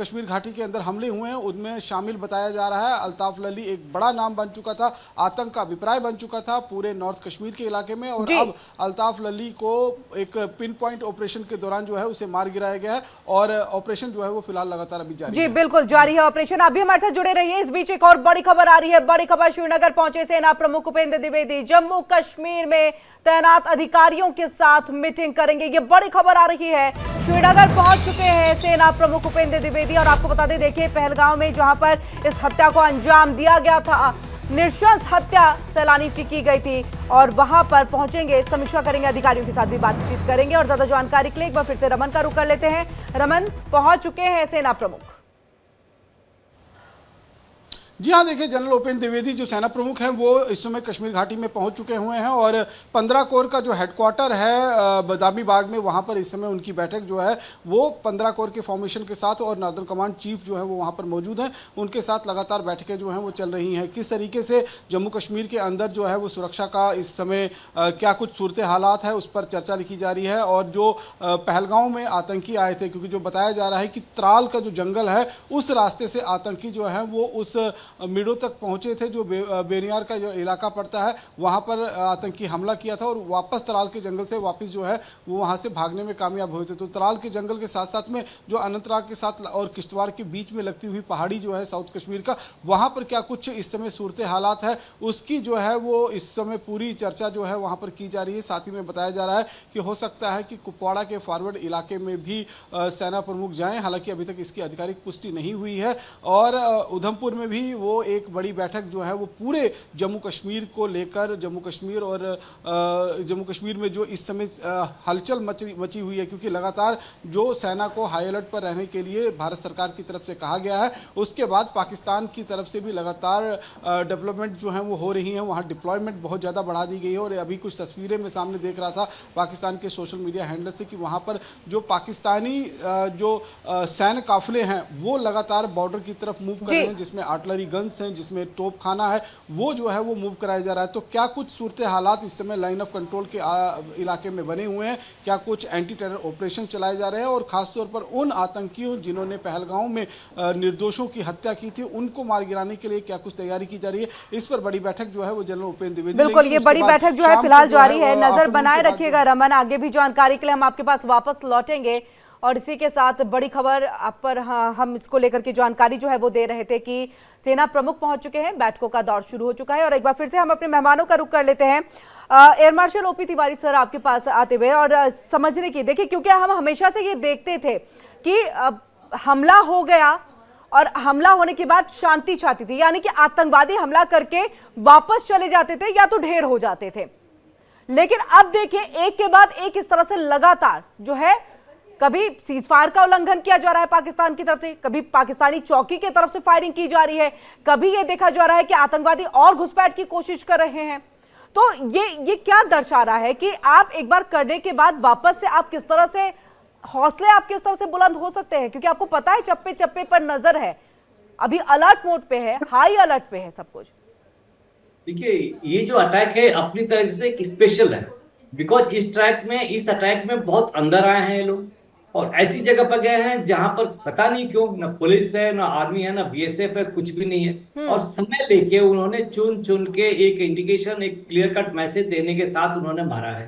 कश्मीर घाटी के अंदर हमले हुए हैं उनमें शामिल बताया जा रहा है। अल्ताफ लल्ली एक बड़ा नाम बन चुका था, आतंक का अभिप्राय बन चुका था पूरे नॉर्थ कश्मीर के इलाके में, और अब अल्ताफ लल्ली को एक पिन पॉइंट ऑपरेशन के दौरान जो है उसे मार गिराया गया है, और ऑपरेशन जो है वो फिलहाल लगातार अभी जारी है। जी बिल्कुल जारी है ऑपरेशन। अभी हमारे साथ जुड़े रहिए। इस बीच एक और बड़ी खबर आ रही है। बड़ी खबर, श्रीनगर पहुंचे सेना प्रमुख उपेंद्र द्विवेदी जम्मू कश्मीर में तैनात अधिकारियों के साथ मीटिंग करेंगे। ये बड़ी खबर आ रही है। श्रीनगर पहुंच चुके हैं सेना प्रमुख उपेंद्र द्विवेदी, और आपको बता दें देखिए पहलगाम में जहां पर इस हत्या को अंजाम दिया गया था, नृशंस हत्या सैलानी की गई थी, और वहां पर पहुंचेंगे, समीक्षा करेंगे, अधिकारियों के साथ भी बातचीत करेंगे। और ज्यादा जानकारी के लिए एक बार फिर से रमन का रुख कर लेते हैं। रमन, पहुंच चुके हैं सेना प्रमुख। जी हाँ, देखिए जनरल उपेंद्र द्विवेदी जो सेना प्रमुख हैं वो इस समय कश्मीर घाटी में पहुंच चुके हुए हैं, और 15 कोर का जो हेडक्वार्टर है बदामी बाग में, वहां पर इस समय उनकी बैठक जो है वो 15 कोर के फॉर्मेशन के साथ, और नॉर्दर्न कमांड चीफ जो है वो वहां पर मौजूद हैं, उनके साथ लगातार बैठकें जो हैं वो चल रही हैं। किस तरीके से जम्मू कश्मीर के अंदर जो है वो सुरक्षा का इस समय क्या कुछ सूरत हालात है उस पर चर्चा लिखी जा रही है। और जो पहलगांव में आतंकी आए थे, क्योंकि जो बताया जा रहा है कि त्राल का जो जंगल है उस रास्ते से आतंकी जो है वो उस मिडो तक पहुंचे थे, जो बेनियार का जो इलाका पड़ता है वहां पर आतंकी हमला किया था, और वापस तराल के जंगल से वापस जो है वो वहां से भागने में कामयाब हुए थे। तो तराल के जंगल के साथ साथ में जो अनंतनाग के साथ और किश्तवाड़ के बीच में लगती हुई पहाड़ी जो है साउथ कश्मीर का, वहां पर क्या कुछ इस समय सूरत हालात है उसकी जो है वो इस समय पूरी चर्चा जो है वहां पर की जा रही है। साथ ही में बताया जा रहा है कि हो सकता है कि कुपवाड़ा के फॉरवर्ड इलाके में भी सेना प्रमुख जाएं, हालांकि अभी तक इसकी आधिकारिक पुष्टि नहीं हुई है। और उधमपुर में भी वो एक बड़ी बैठक जो है वो पूरे जम्मू कश्मीर को लेकर, जम्मू कश्मीर और जम्मू कश्मीर में जो इस समय हलचल मची हुई है, क्योंकि लगातार जो सेना को हाई अलर्ट पर रहने के लिए भारत सरकार की तरफ से कहा गया है, उसके बाद पाकिस्तान की तरफ से भी लगातार डेवलपमेंट जो है वो हो रही हैं, वहाँ डिप्लॉयमेंट बहुत ज़्यादा बढ़ा दी गई है। और अभी कुछ तस्वीरें मैं सामने देख रहा था पाकिस्तान के सोशल मीडिया हैंडल से कि वहाँ पर जो पाकिस्तानी जो सैन्य काफिले हैं वो लगातार बॉर्डर की तरफ मूव कर रहे हैं, जिसमें आर्टिलरी आर्टिलरी गन्स हैं, जिसमें तोप खाना है, वो जो है वो मूव कराया जा रहा है। तो क्या कुछ सूरत हालात इस समय लाइन ऑफ कंट्रोल के इलाके में बने हुए हैं? क्या कुछ एंटी टेरर ऑपरेशन चलाए जा रहे हैं? और खासतौर पर उन आतंकियों जिन्होंने पहलगांव में निर्दोषों की हत्या की थी, उनको मार गिराने के लिए क्या कुछ तैयारी की जा रही है? इस पर बड़ी बैठक जो है वो जनरल उपेंद्र द्विवेदी बिल्कुल, ये बड़ी बैठक जो है फिलहाल जारी है। नजर बनाए रखिएगा रमन, आगे भी जानकारी के लिए हम आपके पास वापस लौटेंगे। और इसी के साथ बड़ी खबर आप पर हम इसको लेकर के जानकारी जो है वो दे रहे थे कि सेना प्रमुख पहुंच चुके हैं, बैठकों का दौर शुरू हो चुका है। और एक बार फिर से हम अपने मेहमानों का रुख कर लेते हैं। Air marshal OP Tiwari sir आपके पास आते हुए और समझने की, देखिए क्योंकि हम हमेशा से ये देखते थे कि हमला हो गया और हमला होने के बाद शांति छाती थी, यानी कि आतंकवादी हमला करके वापस चले जाते थे या तो ढेर हो जाते थे। लेकिन अब देखिए एक के बाद एक इस तरह से लगातार जो है, कभी सीजफायर का उल्लंघन किया जा रहा है पाकिस्तान की तरफ से, कभी पाकिस्तानी चौकी की तरफ से फायरिंग की जा रही है, कभी ये देखा जा रहा है कि आतंकवादी और घुसपैठ की कोशिश कर रहे हैं। तो ये क्या दर्शा रहा है कि आप एक बार करने के बाद वापस से आप किस तरह से हौसले आप किस तरह से बुलंद हो सकते हैं? क्योंकि आपको पता है चप्पे चप्पे पर नजर है, अभी अलर्ट मोड पे है, हाई अलर्ट पे है सब कुछ। देखिए ये जो अटैक है अपनी तरह से एक स्पेशल है, बिकॉज इस अटैक में बहुत अंदर आए हैं ये लोग और ऐसी जगह पर गए हैं जहां पर पता नहीं क्यों ना पुलिस है, ना आर्मी है, ना बीएसएफ है, कुछ भी नहीं है। और समय लेके उन्होंने चुन चुन के एक इंडिकेशन, एक क्लियर कट मैसेज देने के साथ उन्होंने मारा है।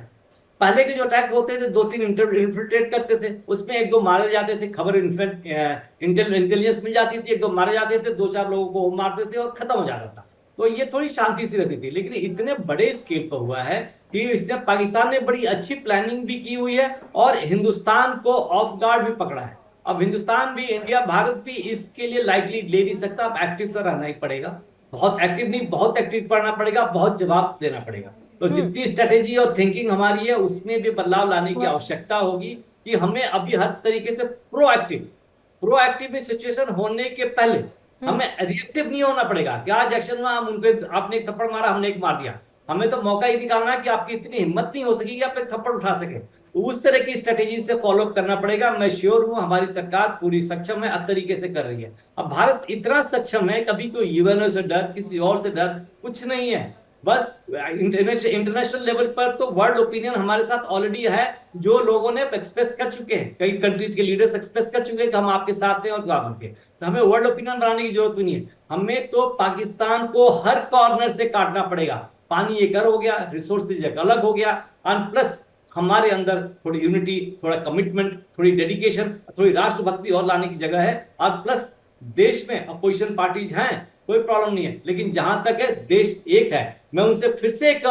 पहले के जो अटैक होते थे 2-3 इन्फिल्ट्रेट करते थे, उसमें 1-2 मारे जाते थे, खबर इंटेलिजेंस मिल जाती थी, 1-2 मारे जाते थे, 2-4 लोगों को मारते थे और खत्म हो जाता था। तो ये थोड़ी शांति सी रहती थी। लेकिन इतने बड़े स्केल पर हुआ है कि इससे पाकिस्तान ने बड़ी अच्छी प्लानिंग भी की हुई है और हिंदुस्तान को ऑफ गार्ड भी पकड़ा है। अब हिंदुस्तान भी, इंडिया, भारत भी इसके लिए लाइटली ले नहीं सकता। अब एक्टिव तो रहना ही पड़ेगा, बहुत एक्टिव नहीं, बहुत एक्टिव पड़ना पड़ेगा, बहुत जवाब देना पड़ेगा। तो जितनी स्ट्रेटेजी और थिंकिंग हमारी है उसमें भी बदलाव लाने की आवश्यकता होगी कि हमें अभी हर तरीके से प्रोएक्टिव सिचुएशन होने के पहले हमें रिएक्टिव नहीं होना पड़ेगा कि आज एक्शन में हम उनपे, आपने एक थप्पड़ मारा, हमने एक मार दिया। हमें तो मौका ही निकालना है कि आपकी इतनी हिम्मत नहीं हो सकेगी आप एक थप्पड़ उठा सके। तो उस तरह की स्ट्रेटेजी से फॉलो करना पड़ेगा। मैं श्योर हूं हमारी सरकार पूरी सक्षम है, अच्छे तरीके से कर रही है। अब भारत इतना सक्षम है, कभी कोई यूएनओ से डर, किसी और से डर कुछ नहीं है। बस इंटरनेशनल लेवल पर तो वर्ल्ड ओपिनियन हमारे साथ ऑलरेडी है, जो लोगों ने एक्सप्रेस कर चुके हैं, कई कंट्रीज के लीडर्स एक्सप्रेस कर चुके हैं कि हम आपके साथ हैं और दुआ करके। तो हमें वर्ल्ड ओपिनियन बनाने की जरूरत भी नहीं है। हमें तो पाकिस्तान को हर कॉर्नर से काटना पड़ेगा। पानी एक हो गया, रिसोर्सेज एक अलग हो गया, और प्लस हमारे अंदर थोड़ी यूनिटी, थोड़ा कमिटमेंट, थोड़ी डेडिकेशन, थोड़ी राष्ट्रभक्ति और लाने की जगह है। और प्लस देश में अपोजिशन पार्टीज हैं, कोई प्रॉब्लम नहीं है, लेकिन जहां तक है देश एक है। मैं उनसे फिर से एक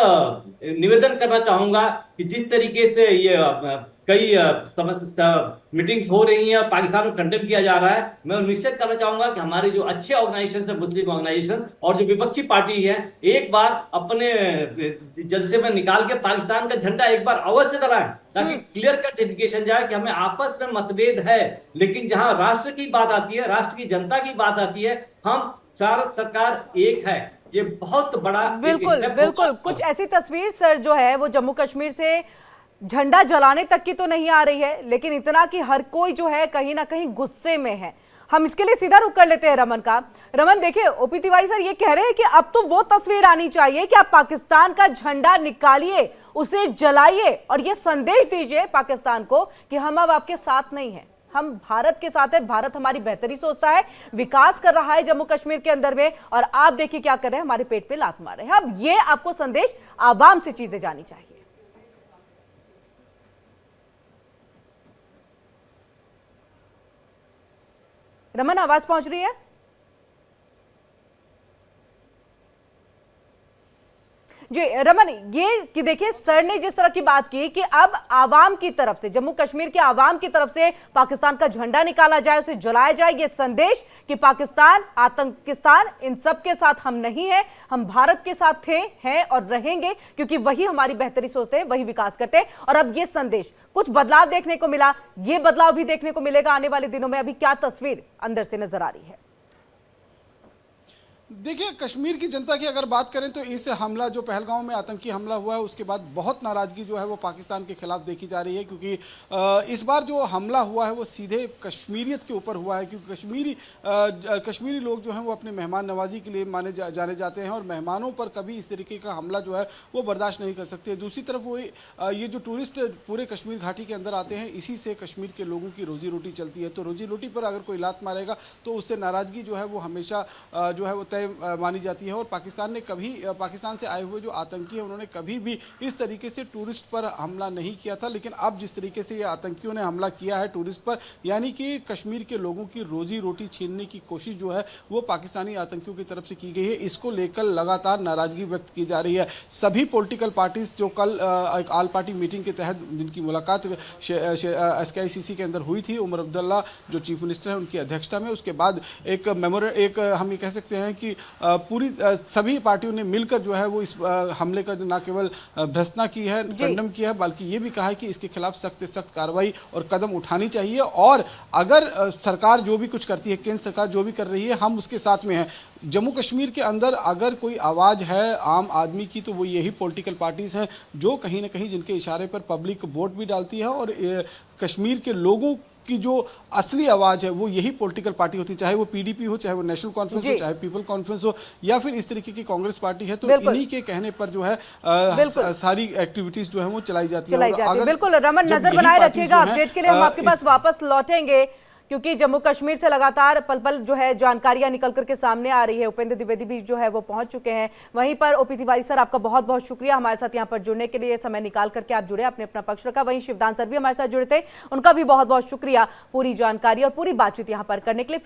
निवेदन करना चाहूंगा कि जिस तरीके से ये कई मीटिंग्स हो रही हैं और पाकिस्तान को कंडेम किया जा रहा है, मैं निश्चित करना चाहूंगा कि हमारे जो अच्छे ऑर्गेनाइजेशन है, मुस्लिम ऑर्गेनाइजेशन और जो विपक्षी पार्टी है, एक बार अपने जलसे में निकाल के पाकिस्तान का झंडा एक बार अवश्य लगाएं, ताकि क्लियर कट इंडिकेशन जाए कि हमें आपस में मतभेद है, लेकिन जहां राष्ट्र की बात आती है, राष्ट्र की जनता की बात आती है, हम भारत सरकार एक है। ये बहुत बड़ा बिल्कुल कुछ ऐसी तस्वीर सर जो है वो जम्मू कश्मीर से झंडा जलाने तक की तो नहीं आ रही है, लेकिन इतना कि हर कोई जो है कहीं ना कहीं गुस्से में है। हम इसके लिए सीधा रुख कर लेते हैं रमन का। रमन, देखिए ओपी तिवारी सर ये कह रहे हैं कि अब तो वो तस्वीर आनी चाहिए कि आप पाकिस्तान का झंडा निकालिए, उसे जलाइए और ये संदेश दीजिए पाकिस्तान को कि हम अब आपके साथ नहीं हैं, हम भारत के साथ है। भारत हमारी बेहतरी सोचता है, विकास कर रहा है जम्मू कश्मीर के अंदर में, और आप देखिए क्या कर रहे हैं, हमारे पेट पे लात मार रहे हैं। अब ये आपको संदेश आवाम से चीजें जानी चाहिए। रमन, आवाज पहुंच रही है? जी रमन, ये कि देखिए सर ने जिस तरह की बात की कि अब आवाम की तरफ से, जम्मू कश्मीर के आवाम की तरफ से पाकिस्तान का झंडा निकाला जाए, उसे जलाया जाए, ये संदेश कि पाकिस्तान, आतंकिस्तान, इन सब के साथ हम नहीं हैं, हम भारत के साथ थे, हैं और रहेंगे, क्योंकि वही हमारी बेहतरी सोचते हैं, वही विकास करते हैं। और अब ये संदेश, कुछ बदलाव देखने को मिला, ये बदलाव भी देखने को मिलेगा आने वाले दिनों में। अभी क्या तस्वीर अंदर से नजर आ रही है? देखिए, कश्मीर की जनता की अगर बात करें तो इस हमला जो पहलगांव में आतंकी हमला हुआ है उसके बाद बहुत नाराजगी जो है वो पाकिस्तान के खिलाफ देखी जा रही है, क्योंकि इस बार जो हमला हुआ है वो सीधे कश्मीरियत के ऊपर हुआ है, क्योंकि कश्मीरी लोग जो हैं वो अपने मेहमान नवाजी के लिए जाने जाते हैं और मेहमानों पर कभी इस तरीके का हमला जो है वो बर्दाश्त नहीं कर सकते। दूसरी तरफ वो ये जो टूरिस्ट पूरे कश्मीर घाटी के अंदर आते हैं, इसी से कश्मीर के लोगों की रोजी रोटी चलती है, तो रोजी रोटी पर अगर कोई लात मारेगा तो उससे नाराजगी जो है वो हमेशा जो है वो तय मानी जाती है। और पाकिस्तान से आए हुए जो आतंकी हैं उन्होंने कभी भी इस तरीके से टूरिस्ट पर हमला नहीं किया था, लेकिन अब जिस तरीके से ये आतंकियों ने हमला किया है टूरिस्ट पर, यानी कि कश्मीर के लोगों की रोजी रोटी छीनने की कोशिश जो है वो पाकिस्तानी आतंकियों की तरफ से की गई है। इसको लेकर लगातार नाराजगी व्यक्त की जा रही है। सभी पॉलिटिकल पार्टीज जो कल एक ऑल पार्टी मीटिंग के तहत जिनकी मुलाकात SKICC के अंदर हुई थी, उमर अब्दुल्ला जो चीफ मिनिस्टर है उनकी अध्यक्षता में, उसके बाद एक हम ये कह सकते हैं कि पूरी सभी पार्टियों ने मिलकर जो है वो इस हमले का न केवल भर्त्सना की है, कंडम किया है, बल्कि ये भी कहा है कि इसके खिलाफ सख्त से सख्त कार्रवाई और कदम उठानी चाहिए। और अगर सरकार जो भी कुछ करती है, केंद्र सरकार जो भी कर रही है, हम उसके साथ में हैं। जम्मू कश्मीर के अंदर अगर कोई आवाज़ है आम आदमी की तो वो यही पॉलिटिकल पार्टीज हैं जो कहीं ना कहीं जिनके इशारे पर पब्लिक वोट भी डालती है, और कश्मीर के लोगों की जो असली आवाज है वो यही पॉलिटिकल पार्टी होती है, चाहे वो PDP हो, चाहे वो नेशनल कॉन्फ्रेंस हो, चाहे पीपल कॉन्फ्रेंस हो, या फिर इस तरीके की कांग्रेस पार्टी है। तो इन्हीं के कहने पर जो है सारी एक्टिविटीज जो है वो चलाई जाती है। बिल्कुल रमन, नजर बनाए रखिएगा। अपडेट के लिए हम आपके पास वापस लौटेंगे, क्योंकि जम्मू कश्मीर से लगातार पल पल जो है जानकारियां निकल करके सामने आ रही है। उपेंद्र द्विवेदी भी जो है वो पहुंच चुके हैं वहीं पर। OP तिवारी सर, आपका बहुत बहुत शुक्रिया हमारे साथ यहाँ पर जुड़ने के लिए, समय निकाल करके आप जुड़े, आपने अपना पक्ष रखा। वहीं शिवदान सर भी हमारे साथ जुड़े थे, उनका भी बहुत बहुत शुक्रिया पूरी जानकारी और पूरी बातचीत यहाँ पर करने के लिए।